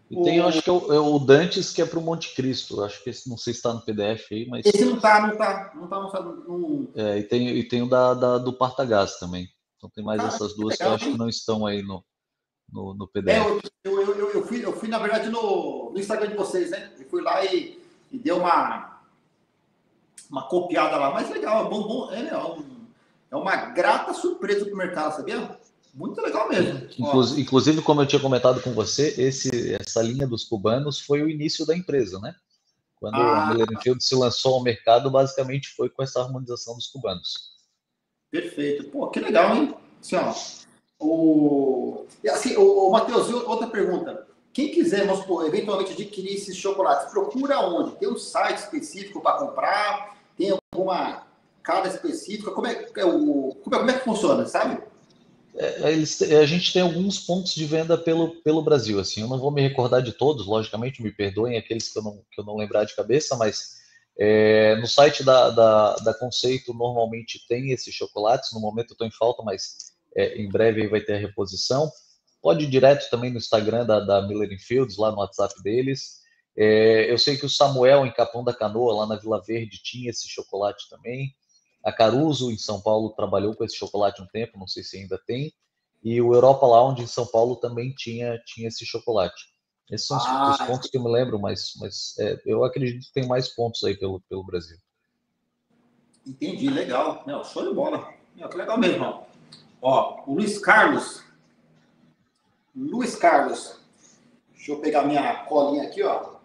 E tem, eu acho que é o Dantes, que é para o Monte Cristo. Eu acho que esse, não sei se está no PDF aí, mas... Esse não tá. E tem o do Partagás também. Então tem mais essas duas que eu acho que não estão aí no PDF. Eu fui, na verdade, no Instagram de vocês, né? Eu fui lá e dei uma copiada lá. Mas legal, é bom. É uma grata surpresa para o mercado, sabia? Muito legal mesmo. Inclusive, como eu tinha comentado com você, essa linha dos cubanos foi o início da empresa, né? Quando a Miller & Fields se lançou ao mercado, basicamente foi com essa harmonização dos cubanos. Perfeito. Pô, que legal, hein? Assim, Matheus, outra pergunta. Quem quiser, vamos supor, eventualmente adquirir esses chocolates, procura onde? Tem um site específico para comprar? Tem alguma cara específica? Como é que funciona, sabe? A gente tem alguns pontos de venda pelo Brasil, assim, eu não vou me recordar de todos, logicamente, me perdoem aqueles que eu não lembrar de cabeça, mas no site da Conceito normalmente tem esses chocolates, no momento eu estou em falta, mas em breve aí vai ter a reposição. Pode ir direto também no Instagram da Miller & Fields, lá no WhatsApp deles. Eu sei que o Samuel, em Capão da Canoa, lá na Vila Verde, tinha esse chocolate também. A Caruso, em São Paulo, trabalhou com esse chocolate um tempo, não sei se ainda tem. E o Europa Lounge, em São Paulo, também tinha esse chocolate. Esses são os pontos que eu me lembro, mas eu acredito que tem mais pontos aí pelo Brasil. Entendi, legal. Show de bola. Que legal mesmo. Ó, o Luiz Carlos. Deixa eu pegar minha colinha aqui, ó.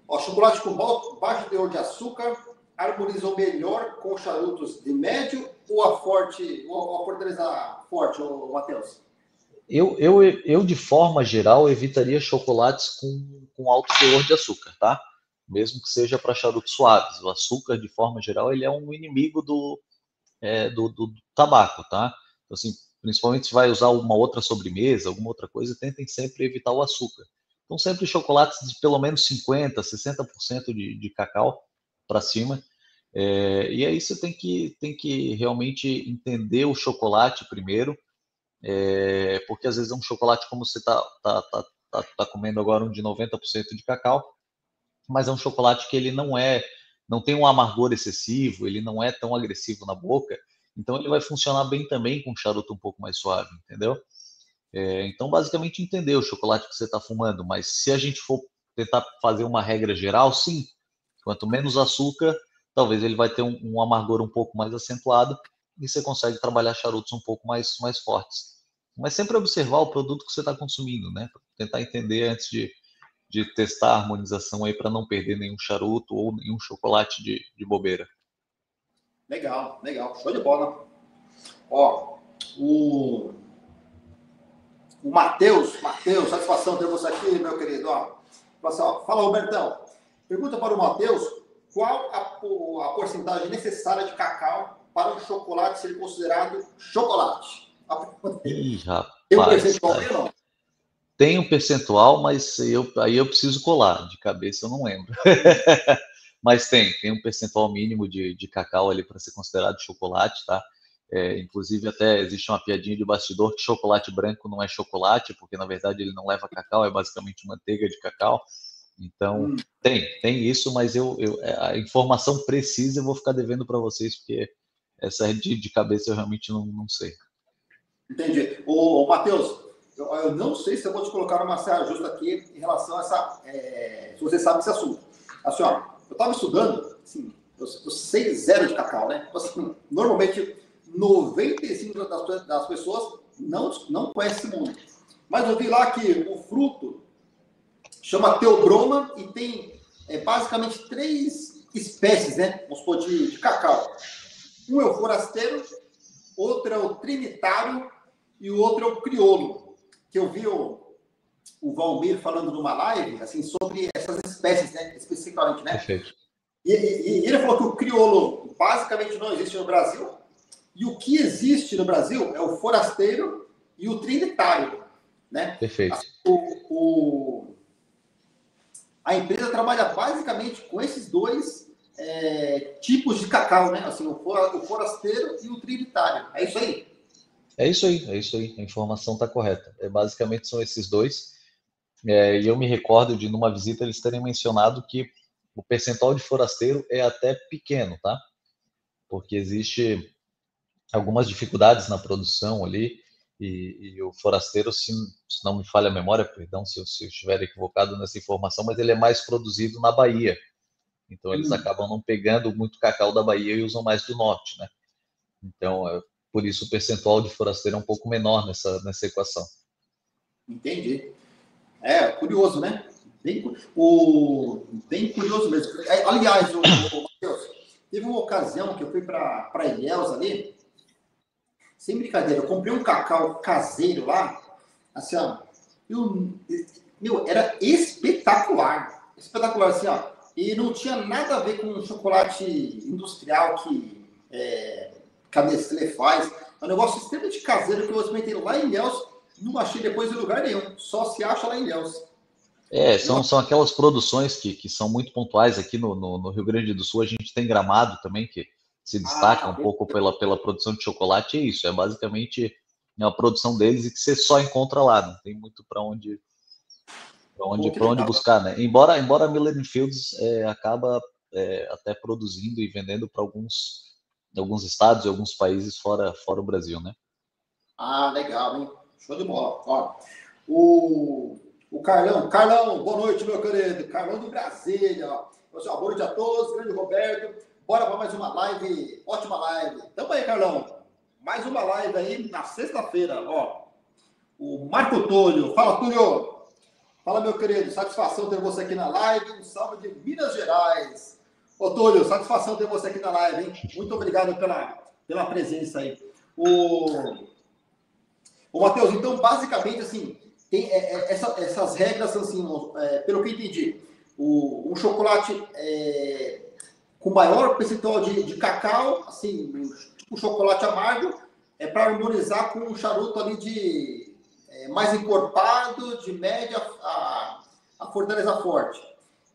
Ó, chocolate com baixo teor de açúcar harmonizam melhor com charutos de médio ou a fortaleza forte, ô Matheus? Eu, de forma geral, evitaria chocolates com alto teor de açúcar, tá? Mesmo que seja para charutos suaves. O açúcar, de forma geral, ele é um inimigo do tabaco, tá? Então, assim, principalmente se vai usar uma outra sobremesa, alguma outra coisa, tentem sempre evitar o açúcar. Então, sempre chocolates de pelo menos 50%, 60% de cacau para cima. E aí você tem que realmente entender o chocolate primeiro, porque às vezes é um chocolate como você tá comendo agora, um de 90% de cacau, mas é um chocolate que ele não tem um amargor excessivo, ele não é tão agressivo na boca, então ele vai funcionar bem também com um charuto um pouco mais suave, entendeu? Então, basicamente, entender o chocolate que você está fumando, mas se a gente for tentar fazer uma regra geral, sim, quanto menos açúcar, talvez ele vai ter um amargor um pouco mais acentuado e você consegue trabalhar charutos um pouco mais fortes. Mas sempre observar o produto que você está consumindo, né? Pra tentar entender antes de testar a harmonização aí para não perder nenhum charuto ou nenhum chocolate de bobeira. Legal. Show de bola. Ó, o Matheus, satisfação ter você aqui, meu querido. Ó, fala, Robertão. Pergunta para o Matheus qual a porcentagem necessária de cacau para um chocolate ser considerado chocolate. Ih, Tem um rapaz, percentual aí, não? tem um percentual, mas aí eu preciso colar. De cabeça eu não lembro. Mas tem um percentual mínimo de cacau ali para ser considerado chocolate, tá? Inclusive até existe uma piadinha de bastidor que chocolate branco não é chocolate, porque na verdade ele não leva cacau, é basicamente manteiga de cacau. Então tem isso, mas a informação precisa eu vou ficar devendo para vocês, porque essa de cabeça eu realmente não sei. Entendi. Ô Matheus, eu não sei se eu vou te colocar numa saia justa aqui em relação a se você sabe desse assunto. Assim, ó, eu estava estudando, assim, eu sei zero de cacau, né? Assim, normalmente 95% das pessoas não conhecem esse mundo. Mas eu vi lá que o fruto chama teobroma e tem basicamente 3 espécies, né? Vamos supor, de cacau. Um é o forasteiro, outro é o trinitário e o outro é o crioulo. Que eu vi o Valmir falando numa live assim, sobre essas espécies, né? Especificamente, né? Perfeito. E ele falou que o crioulo basicamente não existe no Brasil. E o que existe no Brasil é o forasteiro e o trinitário, né? Perfeito. A empresa trabalha basicamente com esses 2 tipos de cacau, né? Assim, o forasteiro e o trinitário. É isso aí? É isso aí. A informação está correta. Basicamente são esses 2. E eu me recordo de, numa visita, eles terem mencionado que o percentual de forasteiro é até pequeno, tá? Porque existe algumas dificuldades na produção ali, e o forasteiro, se não me falha a memória, perdão se eu estiver equivocado nessa informação, mas ele é mais produzido na Bahia. Então eles acabam não pegando muito cacau da Bahia e usam mais do norte, né? Então, por isso o percentual de forasteiro é um pouco menor nessa equação. Entendi. Curioso, né? Bem curioso mesmo. Aliás, Matheus, teve uma ocasião que eu fui para Ilhéus ali, sem brincadeira, eu comprei um cacau caseiro lá, assim, ó, era espetacular, assim, ó, e não tinha nada a ver com chocolate industrial que a Nestlé faz, é um negócio extremamente caseiro que eu experimentei lá em Ilhéus, não achei depois em lugar nenhum, só se acha lá em Ilhéus. São aquelas produções que são muito pontuais aqui no Rio Grande do Sul. A gente tem Gramado também, que se destaca um pouco pela produção de chocolate. É isso, é basicamente a produção deles e que você só encontra lá, não tem muito para onde buscar, né? Embora a Miller Fields acaba até produzindo e vendendo para alguns estados e alguns países fora o Brasil, né? Legal, hein? Show de bola. Ó, o Carlão, boa noite, meu querido. Carlão de Brasília. Boa noite a todos, grande Roberto. Bora para mais uma live, ótima live. Tamo aí, Carlão. mais uma live aí na sexta-feira, ó. O Marco Túlio. Fala, Túlio. Fala, meu querido. Satisfação ter você aqui na live. Um salve de Minas Gerais. Ô, Túlio, satisfação ter você aqui na live, hein? Muito obrigado pela presença aí. O Matheus, então, basicamente, assim, tem essas regras, assim, pelo que eu entendi, um chocolate com maior percentual de cacau, assim, tipo chocolate amargo, é para harmonizar com um charuto ali mais encorpado, de média a fortaleza forte.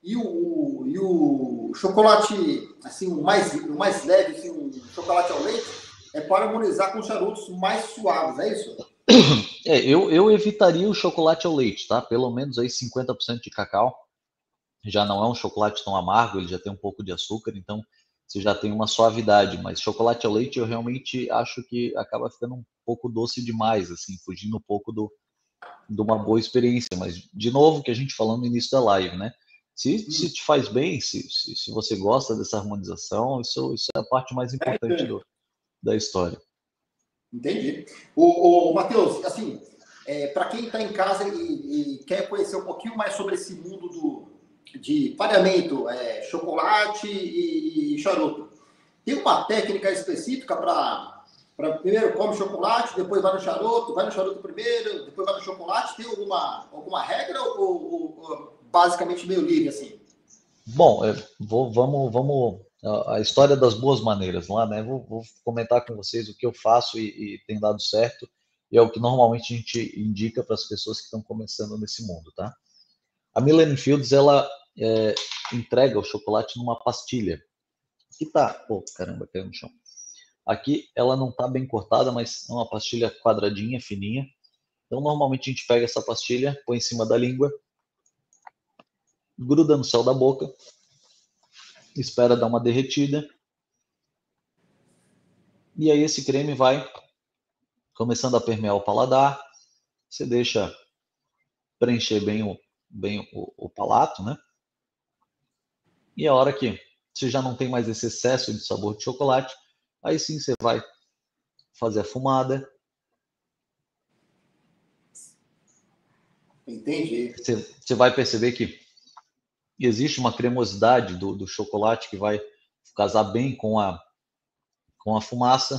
E o chocolate, assim, o mais leve, assim, um chocolate ao leite, é para harmonizar com charutos mais suaves, é isso? Eu evitaria o chocolate ao leite, tá? Pelo menos aí 50% de cacau. Já não é um chocolate tão amargo, ele já tem um pouco de açúcar, então você já tem uma suavidade. Mas chocolate ao leite eu realmente acho que acaba ficando um pouco doce demais, assim, fugindo um pouco de uma boa experiência. Mas, de novo, que a gente falou no início da live, né? Se te faz bem, se você gosta dessa harmonização, isso é a parte mais importante da história. Entendi. O Matheus, assim, para quem está em casa e quer conhecer um pouquinho mais sobre esse mundo de pareamento, chocolate e charuto, tem uma técnica específica para primeiro come chocolate, depois vai no charuto primeiro, depois vai no chocolate? Tem alguma regra ou basicamente meio livre assim? Bom, vamos a história das boas maneiras lá, né? Vou comentar com vocês o que eu faço e tem dado certo, e é o que normalmente a gente indica para as pessoas que estão começando nesse mundo, tá? A Millennium Fields, ela entrega o chocolate numa pastilha. Aqui tá, pô, caramba, caiu no chão. Aqui ela não tá bem cortada, mas é uma pastilha quadradinha, fininha. Então, normalmente a gente pega essa pastilha, põe em cima da língua, gruda no céu da boca, espera dar uma derretida, e aí esse creme vai começando a permear o paladar, você deixa preencher bem o palato, né? E a hora que você já não tem mais esse excesso de sabor de chocolate, aí sim você vai fazer a fumada. Entendi. Você vai perceber que existe uma cremosidade do chocolate que vai casar bem com a fumaça.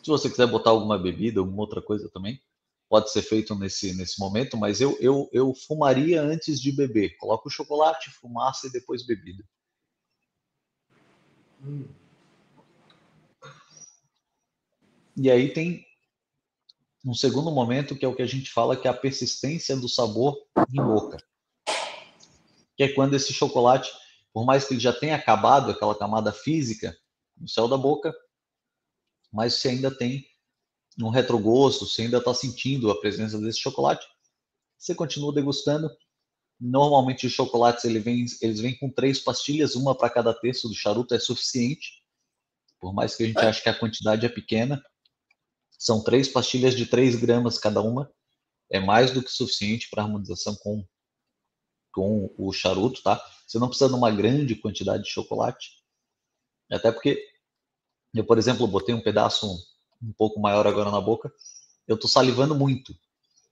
Se você quiser botar alguma bebida, alguma outra coisa também, pode ser feito nesse momento, mas eu fumaria antes de beber. Coloca o chocolate, fumaça e depois bebida. E aí tem um segundo momento, que é o que a gente fala, que é a persistência do sabor em boca. Que é quando esse chocolate, por mais que ele já tenha acabado aquela camada física no céu da boca, mas você ainda tem um retrogosto, você ainda está sentindo a presença desse chocolate, você continua degustando. Normalmente os chocolates eles vêm com 3 pastilhas, uma para cada terço do charuto é suficiente, por mais que a gente ache que a quantidade é pequena. São 3 pastilhas de 3 gramas cada uma, é mais do que suficiente para harmonização com o charuto, tá? Você não precisa de uma grande quantidade de chocolate, até porque eu, por exemplo, botei um pedaço um pouco maior agora na boca, eu estou salivando muito.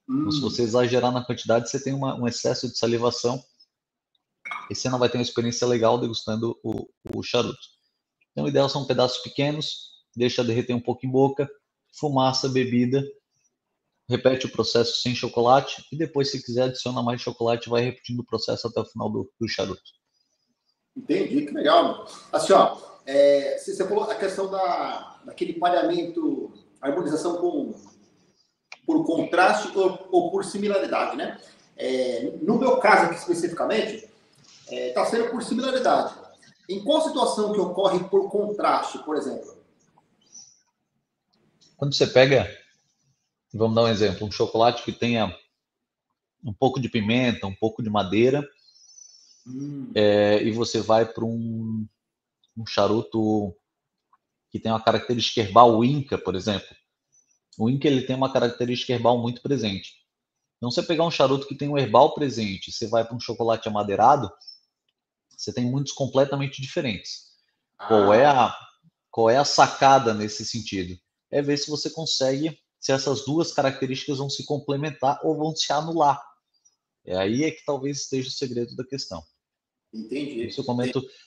Então, se você exagerar na quantidade, você tem um excesso de salivação e você não vai ter uma experiência legal degustando o charuto. Então, o ideal são pedaços pequenos, deixa derreter um pouco em boca, fumaça, bebida, repete o processo sem chocolate e depois, se quiser, adiciona mais chocolate e vai repetindo o processo até o final do charuto. Entendi, que legal. Assim, ó, você falou a questão daquele pareamento, harmonização por contraste ou por similaridade, né? No meu caso aqui especificamente, está sendo por similaridade. Em qual situação que ocorre por contraste, por exemplo? Quando você pega, vamos dar um exemplo, um chocolate que tenha um pouco de pimenta, um pouco de madeira, e você vai para um charuto que tem uma característica herbal, o Inca, por exemplo. O Inca ele tem uma característica herbal muito presente. Então, você pegar um charuto que tem um herbal presente, você vai para um chocolate amadeirado, você tem muitos completamente diferentes. Qual é a sacada nesse sentido? é ver se você consegue, se essas duas características vão se complementar ou vão se anular. É aí que talvez esteja o segredo da questão. Entendi. Isso eu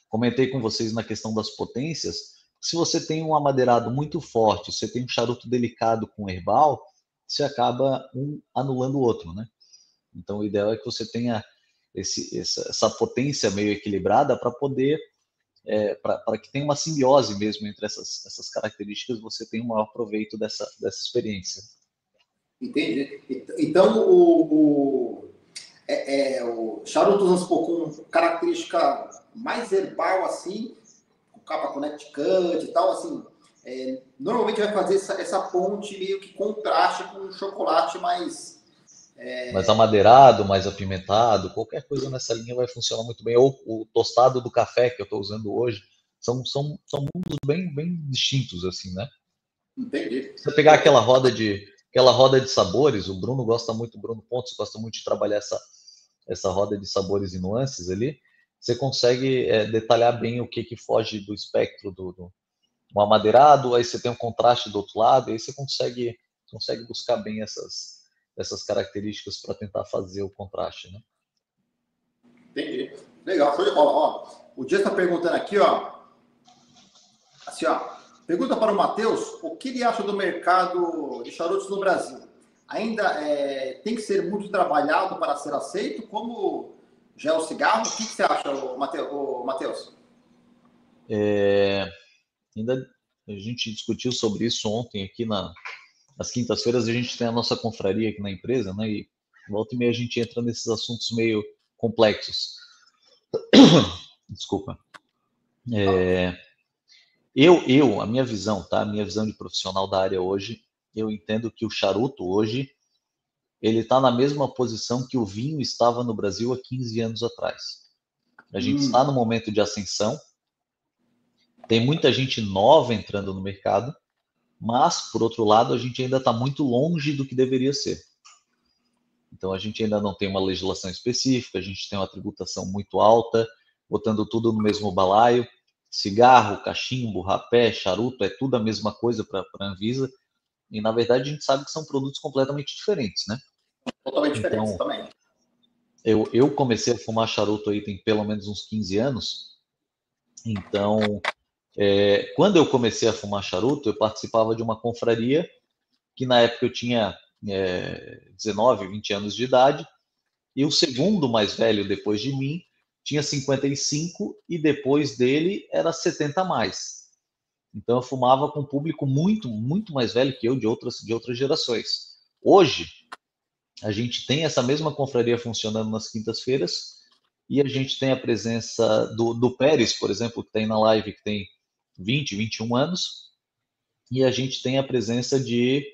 comentei com vocês na questão das potências. Se você tem um amadeirado muito forte, você tem um charuto delicado com herbal, você acaba um anulando o outro, né? Então, o ideal é que você tenha essa potência meio equilibrada para poder, para que tenha uma simbiose mesmo entre essas características, você tem um maior proveito dessa experiência. Entendi. Então, o charuto, vamos supor, com característica mais herbal, assim, com capa Connecticut e tal, assim, normalmente vai fazer essa ponte meio que contraste com um chocolate mais... Mais amadeirado, mais apimentado, qualquer coisa nessa linha vai funcionar muito bem. Ou o tostado do café que eu estou usando hoje, são mundos bem distintos, assim, né? Entendi. Se você pegar aquela roda de sabores, o Bruno Pontes gosta muito de trabalhar essa roda de sabores e nuances ali, você consegue detalhar bem o que foge do espectro do um amadeirado, aí você tem um contraste do outro lado, aí você consegue buscar bem essas características para tentar fazer o contraste, né? Entendi. Legal, foi de bola. Ó, o Dias está perguntando aqui, ó. Assim, ó. Pergunta para o Matheus o que ele acha do mercado de charutos no Brasil. Ainda tem que ser muito trabalhado para ser aceito? Como já é o cigarro? O que você acha, Matheus? Ainda a gente discutiu sobre isso ontem aqui nas quintas-feiras. A gente tem a nossa confraria aqui na empresa, né? E volta e meia a gente entra nesses assuntos meio complexos. Desculpa. A minha visão, tá? A minha visão de profissional da área hoje, eu entendo que o charuto hoje, ele está na mesma posição que o vinho estava no Brasil há 15 anos atrás. A gente está no momento de ascensão, tem muita gente nova entrando no mercado, mas, por outro lado, a gente ainda está muito longe do que deveria ser. Então, a gente ainda não tem uma legislação específica, a gente tem uma tributação muito alta, botando tudo no mesmo balaio. Cigarro, cachimbo, rapé, charuto, é tudo a mesma coisa para a Anvisa. E, na verdade, a gente sabe que são produtos completamente diferentes, né? Totalmente diferentes também. Eu comecei a fumar charuto aí tem pelo menos uns 15 anos. Então, quando eu comecei a fumar charuto, eu participava de uma confraria que na época eu tinha 19, 20 anos de idade, e o segundo mais velho depois de mim tinha 55 e depois dele era 70 a mais. Então eu fumava com um público muito, muito mais velho que eu, de outras gerações. Hoje, a gente tem essa mesma confraria funcionando nas quintas-feiras e a gente tem a presença do Pérez, por exemplo, que tem na live, que tem 20, 21 anos, e a gente tem a presença de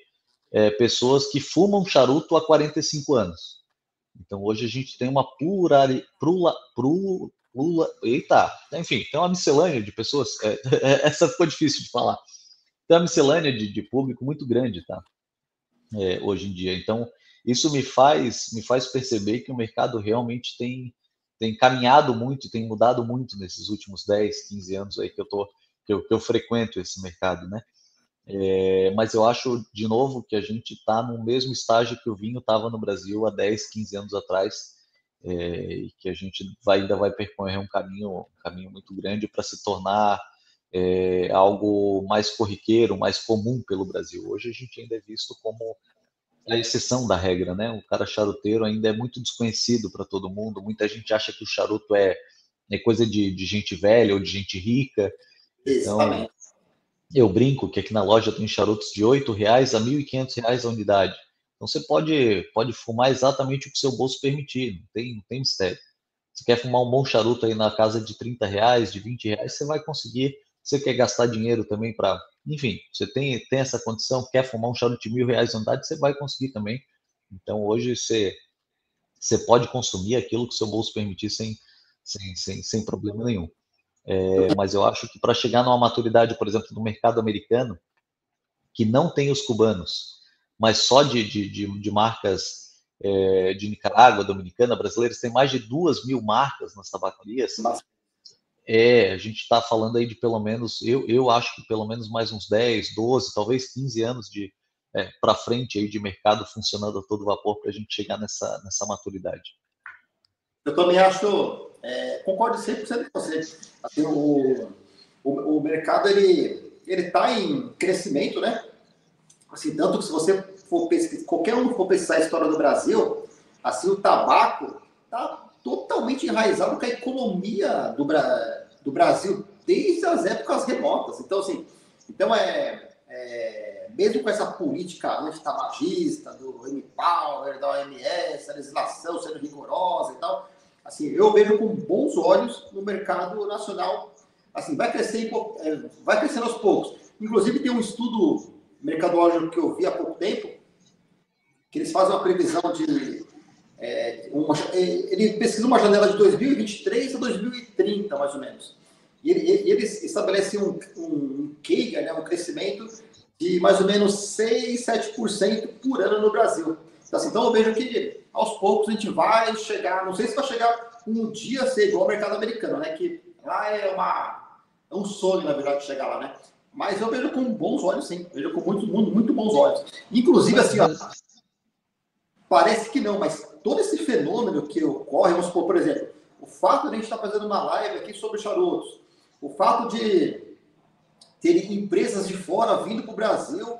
pessoas que fumam charuto há 45 anos. Então, hoje a gente tem uma enfim, tem uma miscelânea de pessoas, essa ficou difícil de falar, tem uma miscelânea de público muito grande, tá? Hoje em dia. Então, isso me faz perceber que o mercado realmente tem caminhado muito, tem mudado muito nesses últimos 10, 15 anos aí que eu frequento esse mercado, né? Mas eu acho, de novo, que a gente está no mesmo estágio que o vinho estava no Brasil há 10, 15 anos atrás, e que a gente ainda vai percorrer um caminho muito grande para se tornar algo mais corriqueiro, mais comum pelo Brasil. Hoje a gente ainda é visto como a exceção da regra, né? O cara charuteiro ainda é muito desconhecido para todo mundo, muita gente acha que o charuto é coisa de gente velha ou de gente rica. Então, eu brinco que aqui na loja tem charutos de R$ 8,00 a R$ 1.500 a unidade. Então você pode fumar exatamente o que seu bolso permitir, não tem mistério. Você quer fumar um bom charuto aí na casa de R$30, de R$20, você vai conseguir. Você quer gastar dinheiro também para... Enfim, você tem essa condição, quer fumar um charuto de R$ 1.000 a unidade, você vai conseguir também. Então hoje você pode consumir aquilo que seu bolso permitir sem problema nenhum. Mas eu acho que para chegar numa maturidade, por exemplo, no mercado americano, que não tem os cubanos, mas só de marcas de Nicarágua, Dominicana, brasileiras, tem mais de 2.000 marcas nas tabacarias. A gente está falando aí de pelo menos, eu acho que pelo menos mais uns 10, 12, talvez 15 anos para frente aí de mercado funcionando a todo vapor para a gente chegar nessa maturidade. Eu também acho, concordo 100% com você. Assim, o mercado ele está em crescimento, né? Assim, tanto que se você for pesquisar, qualquer um que for pesquisar a história do Brasil, assim, o tabaco está totalmente enraizado com a economia do Brasil desde as épocas remotas. Então, assim, mesmo com essa política antitabagista, do M-Power, da OMS, a legislação sendo rigorosa e tal, assim, eu vejo com bons olhos no mercado nacional. Assim, vai crescendo aos poucos. Inclusive, tem um estudo mercadológico que eu vi há pouco tempo, que eles fazem uma previsão de... ele pesquisa uma janela de 2023 a 2030, mais ou menos. E eles estabelecem um CAGR, né, um crescimento de mais ou menos 6, 7% por ano no Brasil. Então eu vejo que aos poucos a gente vai chegar, não sei se vai chegar um dia a ser igual ao mercado americano, né, que lá é um sonho, na verdade, chegar lá, né? Mas eu vejo com bons olhos, sim. Vejo com muito bons olhos. Inclusive, assim, ó, parece que não, mas todo esse fenômeno que ocorre, vamos supor, por exemplo, o fato de a gente estar fazendo uma live aqui sobre charutos, o fato de ter empresas de fora vindo para o Brasil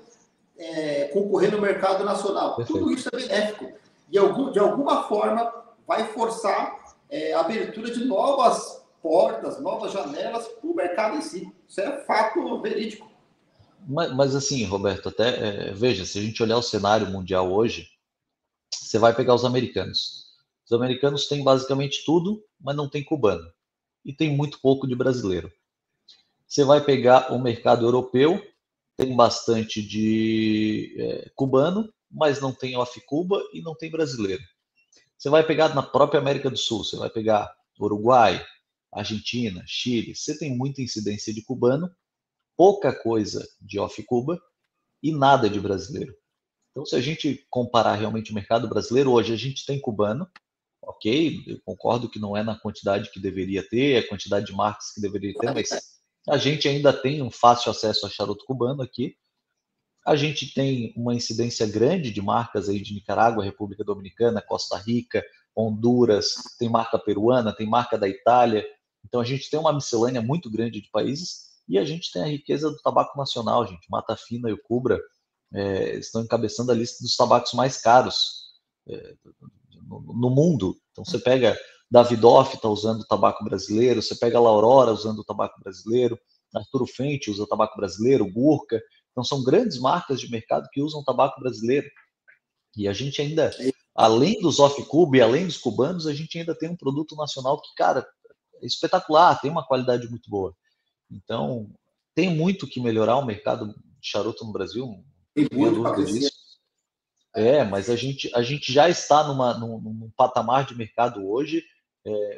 concorrer no mercado nacional, tudo isso é benéfico. E de alguma forma vai forçar a abertura de novas portas, novas janelas para o mercado em si. Isso é fato verídico. Mas assim, Roberto, até veja, se a gente olhar o cenário mundial hoje, você vai pegar os americanos. Os americanos têm basicamente tudo, mas não tem cubano. E tem muito pouco de brasileiro. Você vai pegar o mercado europeu, tem bastante de cubano, mas não tem off-Cuba e não tem brasileiro. Você vai pegar na própria América do Sul, você vai pegar Uruguai, Argentina, Chile, você tem muita incidência de cubano, pouca coisa de off-Cuba e nada de brasileiro. Então, se a gente comparar realmente o mercado brasileiro, hoje a gente tem cubano, ok, eu concordo que não é na quantidade que deveria ter, a quantidade de marcas que deveria ter, mas a gente ainda tem um fácil acesso a charuto cubano aqui. A gente tem uma incidência grande de marcas aí de Nicarágua, República Dominicana, Costa Rica, Honduras, tem marca peruana, tem marca da Itália. Então a gente tem uma miscelânea muito grande de países e a gente tem a riqueza do tabaco nacional, gente. Mata Fina e o Cubra estão encabeçando a lista dos tabacos mais caros no mundo. Então você pega Davidoff está usando tabaco brasileiro, você pega a Laurora usando o tabaco brasileiro, Arturo Fente usa tabaco brasileiro, Gurkha. Então são grandes marcas de mercado que usam tabaco brasileiro. E a gente ainda, além dos off-Cuba e além dos cubanos, a gente ainda tem um produto nacional que, cara, é espetacular, tem uma qualidade muito boa. Então, tem muito que melhorar o mercado de charuto no Brasil, não tenho dúvida disso. Mas a gente já está num patamar de mercado hoje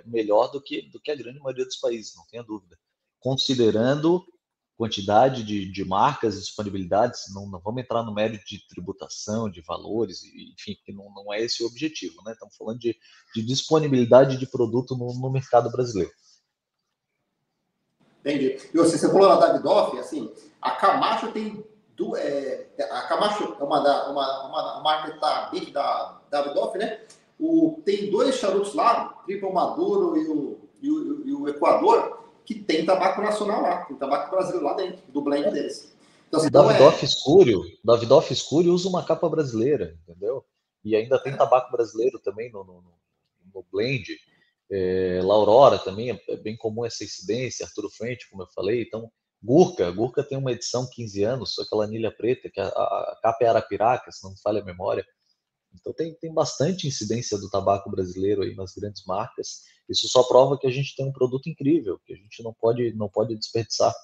melhor do que a grande maioria dos países, não tenha dúvida. Considerando quantidade de marcas, disponibilidades, não vamos entrar no mérito de tributação, de valores, enfim, que não é esse o objetivo, né? Estamos falando de disponibilidade de produto no mercado brasileiro. Entendi. E você falou na Davidoff, assim, a Camacho tem a Camacho é uma marca que está dentro da Davidoff, né? Tem dois charutos lá, Triplo Maduro e o Equador, que tem tabaco nacional lá, tem tabaco brasileiro lá dentro, do blend deles. Então, assim, Davidoff Escuro usa uma capa brasileira, entendeu? E ainda tem tabaco brasileiro também no blend. La Aurora também é bem comum essa incidência, Arturo Fente, como eu falei. Então, Gurkha tem uma edição 15 anos, aquela anilha preta, que a capa é Arapiraca, se não me falha a memória. Então tem bastante incidência do tabaco brasileiro aí nas grandes marcas. Isso só prova que a gente tem um produto incrível, que a gente não pode desperdiçar.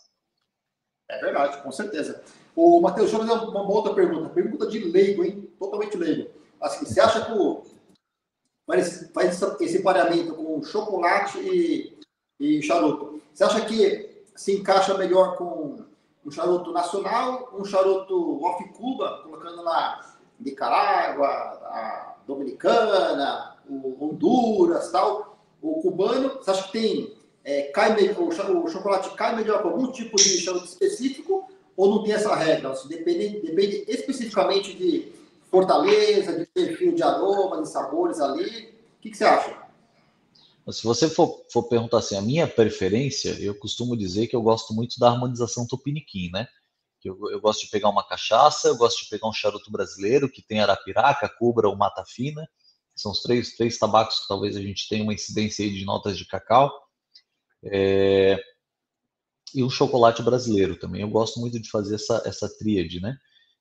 É verdade, com certeza. O Matheus, deixa eu fazer uma outra pergunta. Pergunta de leigo, hein? Totalmente leigo. Assim, você acha que faz esse pareamento com chocolate e charuto? Você acha que se encaixa melhor com um charuto nacional, um charuto off-Cuba, colocando na Nicarágua, a Dominicana, o Honduras, tal, o cubano? Você acha que o chocolate cai melhor com algum tipo de charuto específico ou não tem essa regra? Assim, depende especificamente de fortaleza, de perfil de aromas e sabores ali. O que você acha? Se você for perguntar assim, a minha preferência, eu costumo dizer que eu gosto muito da harmonização tupiniquim, né? Eu gosto de pegar uma cachaça, eu gosto de pegar um charuto brasileiro que tem arapiraca, cubra ou mata fina. São os três tabacos que talvez a gente tenha uma incidência aí de notas de cacau. E um chocolate brasileiro também. Eu gosto muito de fazer essa tríade, né?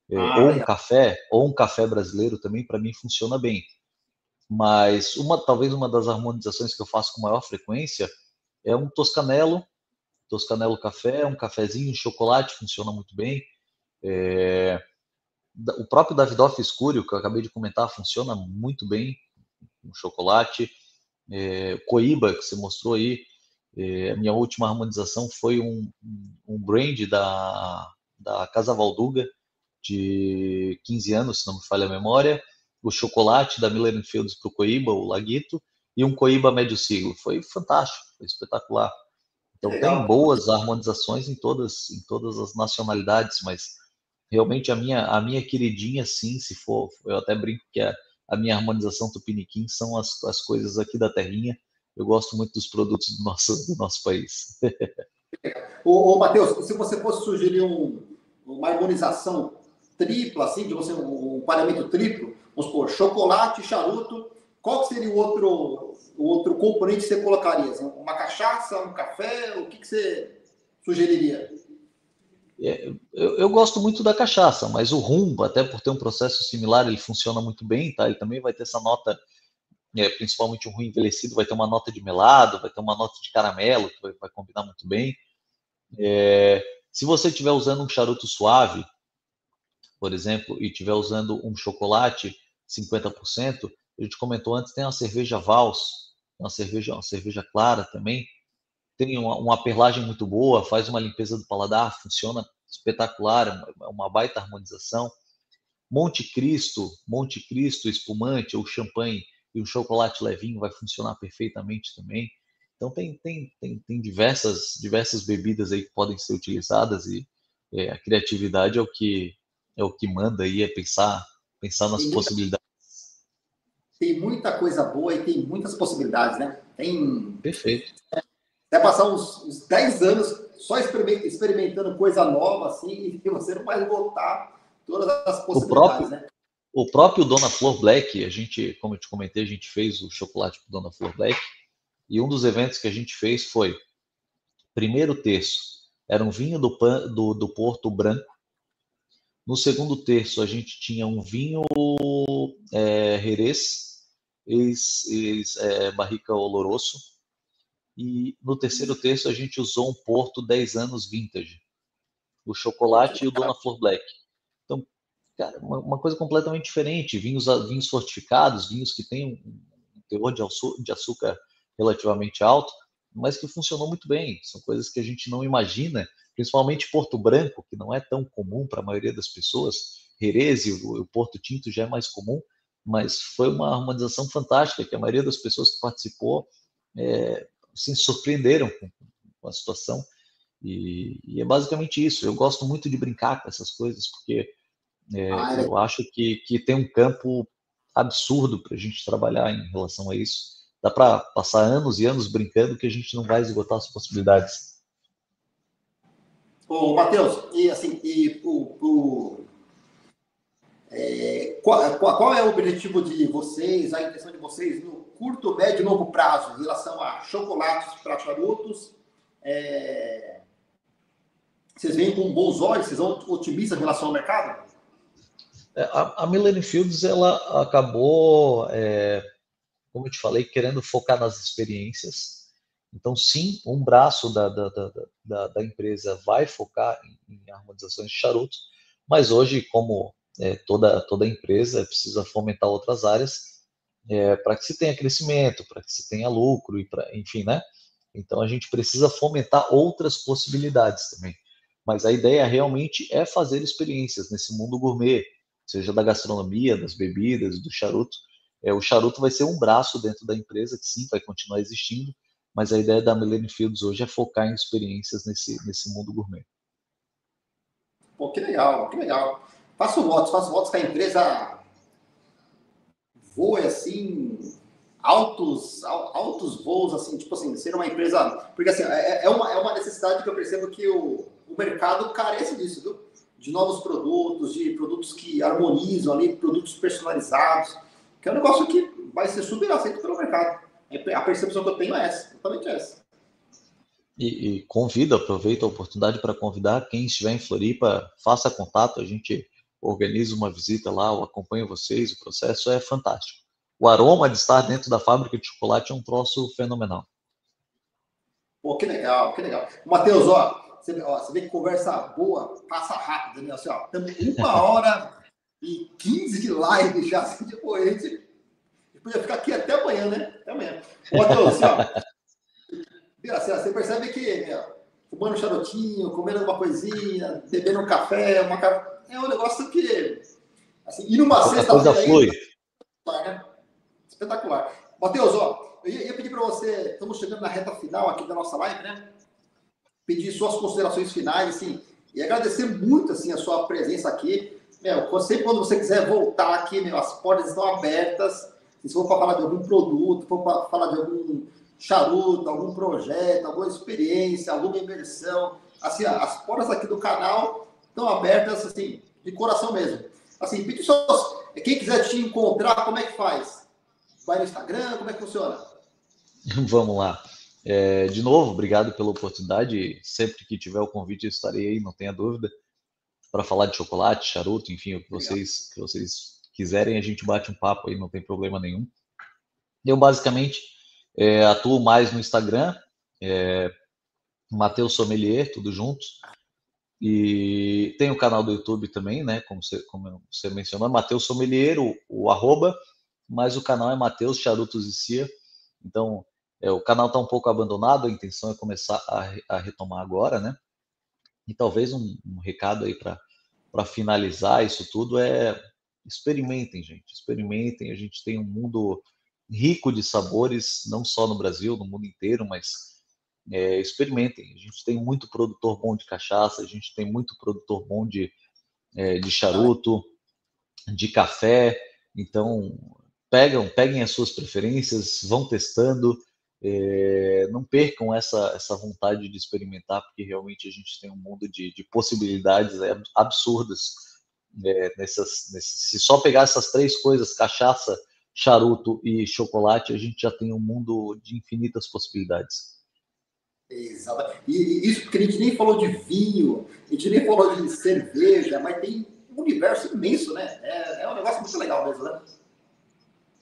Legal. Ou um café brasileiro também, para mim, funciona bem. Mas talvez uma das harmonizações que eu faço com maior frequência é um toscanelo café, um cafezinho, um chocolate, funciona muito bem. O próprio Davidoff Escuro, que eu acabei de comentar, funciona muito bem, um chocolate. Coíba, que você mostrou aí, a minha última harmonização foi um brand da Casa Valduga, de 15 anos, se não me falha a memória, o chocolate da Miller Fields para o Coíba, o Laguito, e um Coíba médio siglo. Foi fantástico, foi espetacular. Então tem Legal. boas harmonizações em todas as nacionalidades, mas realmente a minha queridinha, sim, se for, eu até brinco que a minha harmonização tupiniquim são as coisas aqui da terrinha. Eu gosto muito dos produtos do nosso país. Matheus, se você fosse sugerir uma harmonização tripla, assim, de você, um pareamento triplo, vamos supor, chocolate, charuto, qual seria o outro componente que você colocaria? Assim, uma cachaça, um café? O que você sugeriria? Eu gosto muito da cachaça, mas o rum, até por ter um processo similar, ele funciona muito bem, tá? Ele também vai ter essa nota, principalmente o rum envelhecido, vai ter uma nota de melado, vai ter uma nota de caramelo, que vai combinar muito bem. Se você estiver usando um charuto suave, por exemplo, e estiver usando um chocolate 50%, a gente comentou antes, tem uma cerveja Vals, uma cerveja clara também, tem uma perlagem muito boa, faz uma limpeza do paladar, funciona espetacular, é uma baita harmonização. Monte Cristo, espumante ou champanhe e um chocolate levinho vai funcionar perfeitamente também. Então tem diversas bebidas aí que podem ser utilizadas e a criatividade é o que manda aí, é pensar nas possibilidades. Tem muita coisa boa e tem muitas possibilidades, né? Perfeito. Vai passar uns 10 anos só experimentando coisa nova, assim, e você não vai voltar todas as possibilidades, né? O próprio Dona Flor Black, como eu te comentei, a gente fez o chocolate para Dona Flor Black, e um dos eventos que a gente fez foi, primeiro terço, era um vinho do Porto Branco. No segundo terço, a gente tinha um vinho Jerez, Barrica Oloroso. E no terceiro terço, a gente usou um Porto 10 anos vintage. O chocolate e o Dona Flor Black. Então, cara, uma coisa completamente diferente. Vinhos fortificados, vinhos que têm um teor de açúcar relativamente alto, mas que funcionou muito bem. São coisas que a gente não imagina, principalmente Porto Branco, que não é tão comum para a maioria das pessoas. Jerez e o Porto Tinto já é mais comum, mas foi uma harmonização fantástica, que a maioria das pessoas que participou se surpreenderam com a situação. E é basicamente isso. Eu gosto muito de brincar com essas coisas, porque eu acho que tem um campo absurdo para a gente trabalhar em relação a isso. Dá para passar anos e anos brincando que a gente não vai esgotar as possibilidades. Ô, Matheus, qual é o objetivo de vocês, a intenção de vocês no curto, médio e longo prazo em relação a chocolates para charutos? Vocês veem com bons olhos, vocês vão otimizar em relação ao mercado? A Miller Fields, ela acabou, como eu te falei, querendo focar nas experiências. Então, sim, um braço da empresa vai focar em harmonizações de charutos, mas hoje, como toda empresa, precisa fomentar outras áreas para que se tenha crescimento, para que se tenha lucro, enfim, né? Então, a gente precisa fomentar outras possibilidades também. Mas a ideia realmente é fazer experiências nesse mundo gourmet, seja da gastronomia, das bebidas, do charuto. O charuto vai ser um braço dentro da empresa que sim, vai continuar existindo, mas a ideia da Millennium Fields hoje é focar em experiências nesse mundo gourmet. Pô, que legal, que legal. Faço votos que a empresa voe assim, altos voos, assim, tipo assim, ser uma empresa. Porque assim, é uma necessidade que eu percebo que o mercado carece disso, viu? De novos produtos, de produtos que harmonizam ali, produtos personalizados, que é um negócio que vai ser super aceito pelo mercado. A percepção que eu tenho é essa, exatamente essa. E aproveita a oportunidade para convidar quem estiver em Floripa, faça contato, a gente organiza uma visita lá, eu acompanho vocês, o processo é fantástico. O aroma de estar dentro da fábrica de chocolate é um troço fenomenal. Pô, que legal, que legal. Matheus, você vê que conversa boa, passa rápido, né? Assim, estamos 1h15 de live já, assim, tipo, a gente podia ficar aqui até amanhã, né? Até amanhã. Ô, Matheus, você percebe que fumando um charutinho, comendo alguma coisinha, bebendo um café, é um negócio que, assim, e numa sexta-feira aí, né? Espetacular. Matheus, eu ia pedir para você, estamos chegando na reta final aqui da nossa live, né? Pedir suas considerações finais, assim, e agradecer muito, assim, a sua presença aqui. Sempre quando você quiser voltar aqui, as portas estão abertas. Se for para falar de algum produto, for para falar de algum charuto, algum projeto, alguma experiência, alguma imersão, assim, as portas aqui do canal estão abertas, assim, de coração mesmo. Assim, pedir quem quiser te encontrar, como é que faz? Vai no Instagram, como é que funciona? Vamos lá. De novo, obrigado pela oportunidade. Sempre que tiver o convite, eu estarei aí, não tenha dúvida, para falar de chocolate, charuto, enfim, o que vocês quiserem, a gente bate um papo aí, não tem problema nenhum. Eu, basicamente, atuo mais no Instagram, Matheus Sommelier, tudo junto. E tem o canal do YouTube também, né? Como você mencionou, Matheus Sommelier, o arroba, mas o canal é Matheus Charutos e Cia. Então, o canal está um pouco abandonado, a intenção é começar a retomar agora, né? E talvez um recado aí para finalizar isso tudo experimentem, gente. Experimentem, a gente tem um mundo rico de sabores, não só no Brasil, no mundo inteiro, mas experimentem. A gente tem muito produtor bom de cachaça, a gente tem muito produtor bom de charuto, de café. Então, peguem as suas preferências, vão testando, não percam essa vontade de experimentar, porque realmente a gente tem um mundo de possibilidades absurdas. Se só pegar essas três coisas, cachaça, charuto e chocolate, a gente já tem um mundo de infinitas possibilidades. Exato. E isso porque a gente nem falou de vinho, a gente nem falou de cerveja, mas tem um universo imenso, né? É um negócio muito legal mesmo, né?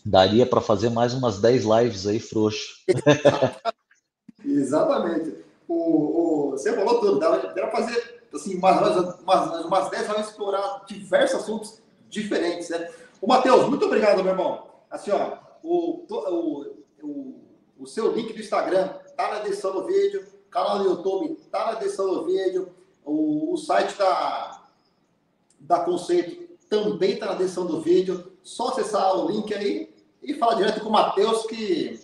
Daria para fazer mais umas 10 lives aí, frouxo. Exatamente. Você falou tudo, dá para fazer assim, umas 10 lives explorar diversos assuntos diferentes, né? Matheus, muito obrigado, meu irmão. Assim, o seu link do Instagram está na descrição do vídeo, o canal do YouTube está na descrição do vídeo, o site da Conceito também está na descrição do vídeo. Só acessar o link aí e falar direto com o Matheus, que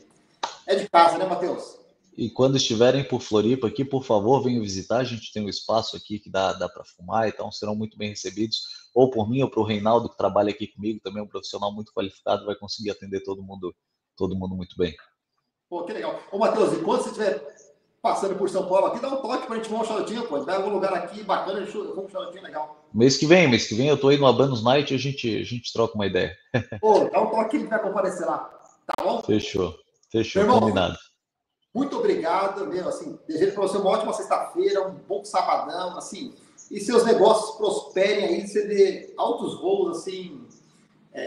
é de casa, né, Matheus? E quando estiverem por Floripa aqui, por favor, venham visitar. A gente tem um espaço aqui que dá para fumar, então serão muito bem recebidos. Ou por mim, ou para o Reinaldo, que trabalha aqui comigo, também é um profissional muito qualificado, vai conseguir atender todo mundo muito bem. Pô, que legal. Matheus, e quando você estiver passando por São Paulo aqui, dá um toque para a gente fumar um charutinho, pô. Vai em algum lugar aqui bacana, a gente fuma um charutinho legal. Mês que vem eu tô aí no Abanos Night e a gente troca uma ideia. Pô, dá um toque que a gente vai comparecer lá, tá bom? Fechou, irmão, combinado. Muito obrigado, assim, desejo para você uma ótima sexta-feira, um bom sabadão, assim, e seus negócios prosperem aí, você dê altos voos, assim,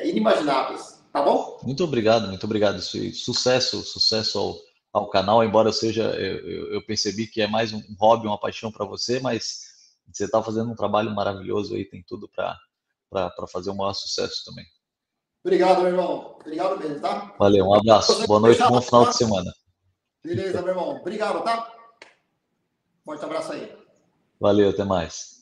inimagináveis, tá bom? Muito obrigado, sucesso ao canal, embora eu percebi que é mais um hobby, uma paixão para você, mas você está fazendo um trabalho maravilhoso aí, tem tudo para fazer um maior sucesso também. Obrigado, meu irmão, obrigado mesmo, tá? Valeu, um abraço, boa noite, bom final de semana. Beleza, meu irmão. Obrigado, tá? Forte abraço aí. Valeu, até mais.